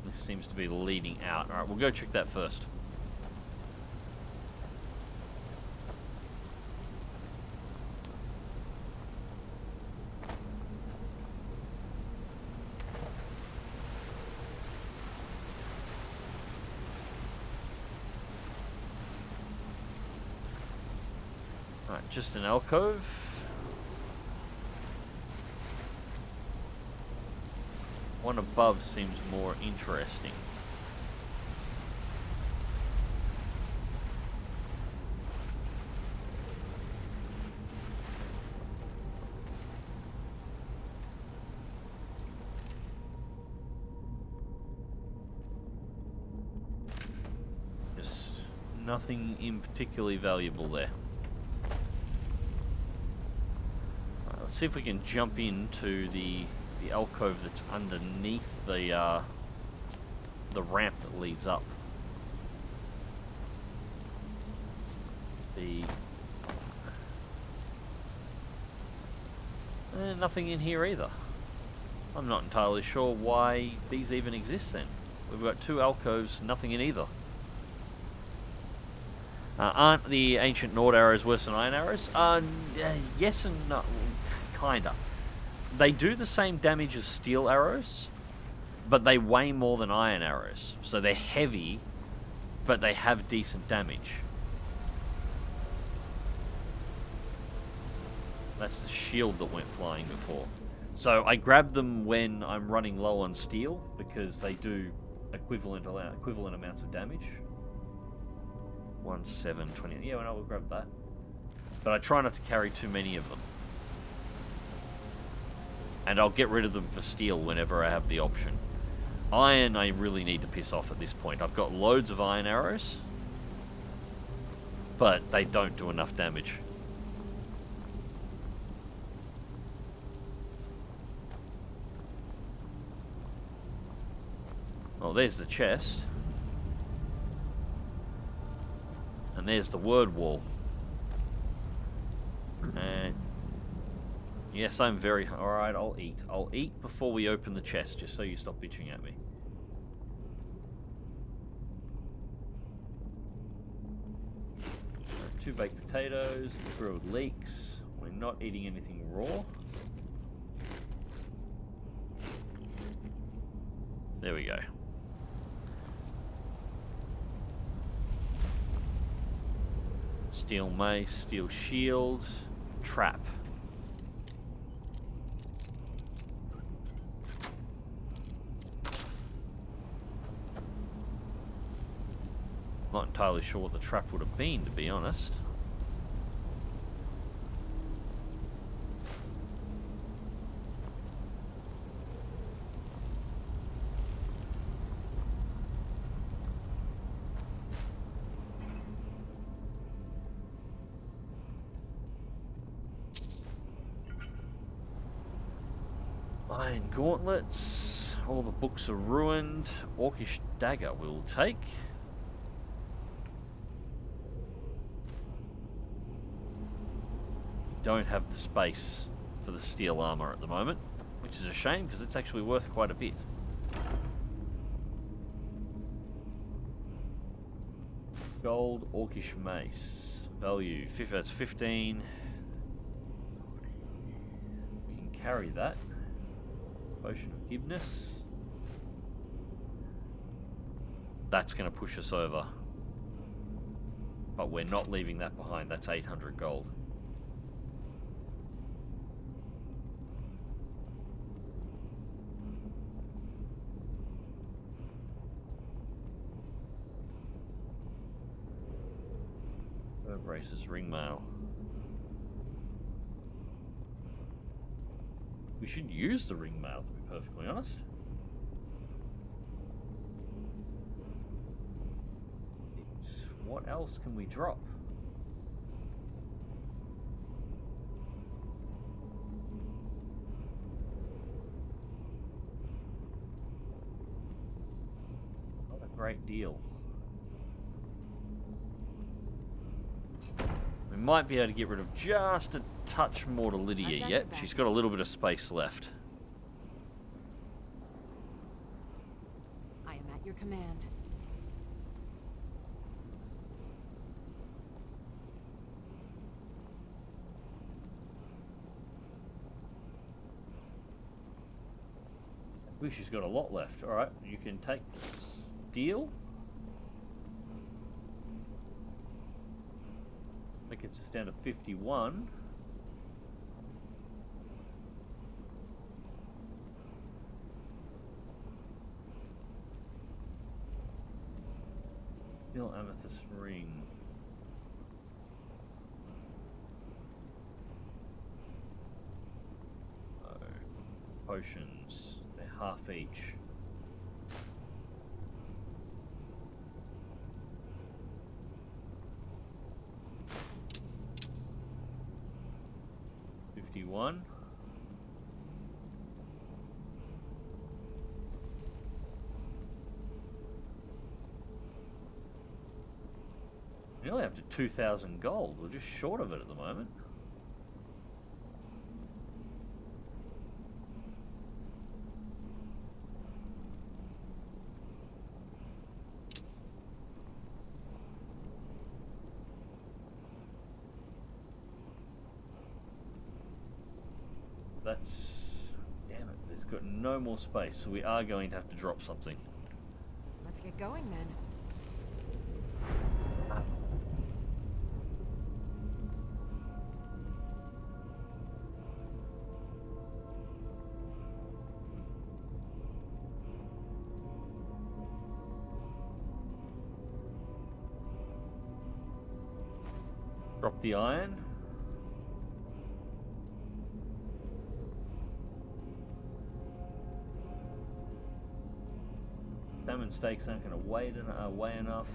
This seems to be leading out. Alright, we'll go check that first. Alright, just an alcove. One above seems more interesting. Just nothing in particularly valuable there. Alright, let's see if we can jump into the alcove that's underneath the ramp that leads up. Nothing in here either. I'm not entirely sure why these even exist then. We've got two alcoves, nothing in either. Aren't the ancient Nord arrows worse than iron arrows? Yes and no, kinda. They do the same damage as steel arrows, but they weigh more than iron arrows. So they're heavy, but they have decent damage. That's the shield that went flying before. So I grab them when I'm running low on steel, because they do equivalent amounts of damage. 1, 7, 20. Yeah, well, we'll grab that. But I try not to carry too many of them. And I'll get rid of them for steel whenever I have the option. Iron, I really need to piss off at this point. I've got loads of iron arrows, but they don't do enough damage. Oh, there's the chest. And there's the word wall. And yes, I'm very... Alright, I'll eat. I'll eat before we open the chest, just so you stop bitching at me. Two baked potatoes, grilled leeks. We're not eating anything raw. There we go. Steel mace, steel shield, trap. Not entirely sure what the trap would have been, to be honest. Iron gauntlets. All the books are ruined. Orcish dagger we'll take. Don't have the space for the steel armor at the moment, which is a shame because it's actually worth quite a bit. Gold Orcish mace. Value, that's 15. We can carry that. Potion of Forgiveness. That's going to push us over. But we're not leaving that behind. That's 800 gold. Braces, ring mail. We should use the ring mail, to be perfectly honest. what else can we drop? Not a great deal. We might be able to get rid of just a touch more to Lydia yet. She's got a little bit of space left. I am at your command. Ooh, she's got a lot left. Alright, you can take steel. That gets us down to 51. Steel amethyst ring. Oh, potions. They're half each. One. Nearly up to 2,000 gold. We're just short of it at the moment. That's... damn it, there's got no more space, so we are going to have to drop something. Let's get going then. Drop the iron. Salmon steaks aren't going to weigh enough.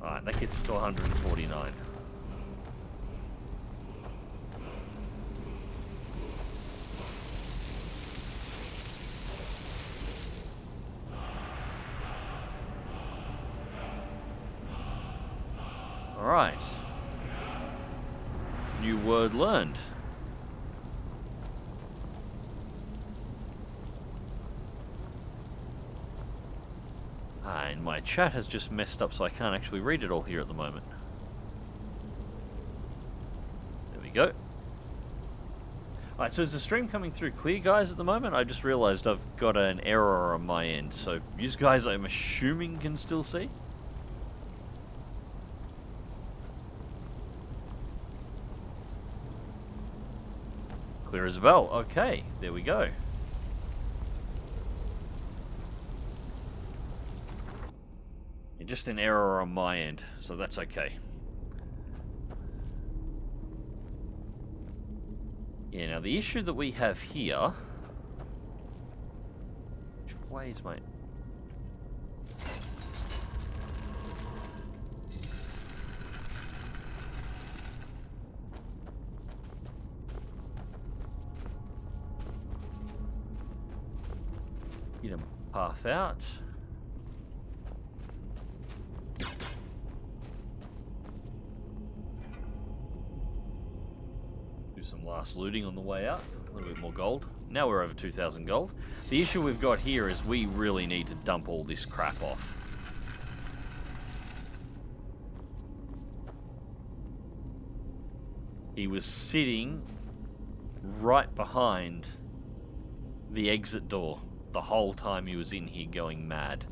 Alright, that gets to 149. Alright. New word learned. And my chat has just messed up, so I can't actually read it all here at the moment. There we go. Alright, so is the stream coming through clear, guys, at the moment? I just realised I've got an error on my end. So, you guys, I'm assuming, can still see? Clear as a bell. Okay, there we go. Just an error on my end, so that's okay. Yeah, now the issue that we have here... which way is my... get him path out. Some last looting on the way out, a little bit more gold. Now we're over 2,000 gold. The issue we've got here is we really need to dump all this crap off. He was sitting right behind the exit door the whole time he was in here going mad.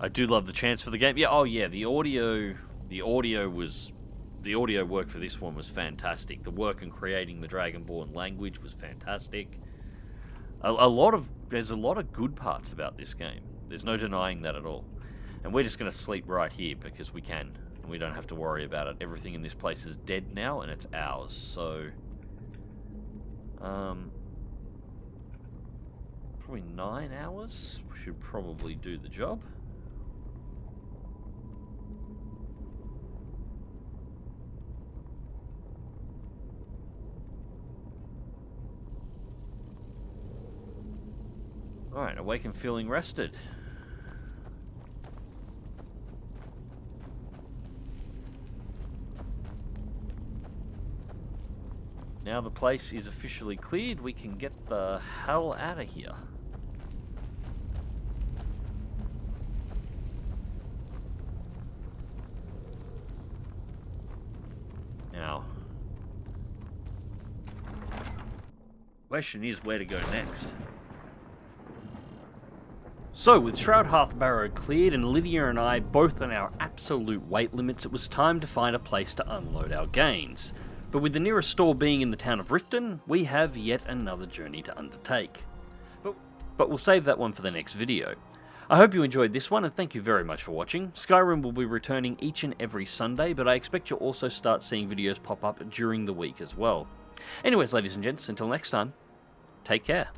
I do love the chance for the game. Yeah, oh yeah, the audio work for this one was fantastic. The work in creating the Dragonborn language was fantastic. There's a lot of good parts about this game. There's no denying that at all. And we're just going to sleep right here because we can. And we don't have to worry about it. Everything in this place is dead now and it's ours. So, Probably 9 hours. Should probably do the job. Alright, awake and feeling rested. Now the place is officially cleared, we can get the hell out of here. Now, question is where to go next. So, with Shroud Hearth Barrow cleared and Lydia and I both on our absolute weight limits, it was time to find a place to unload our gains. But with the nearest store being in the town of Riften, we have yet another journey to undertake. But we'll save that one for the next video. I hope you enjoyed this one and thank you very much for watching. Skyrim will be returning each and every Sunday, but I expect you'll also start seeing videos pop up during the week as well. Anyways, ladies and gents, until next time, take care.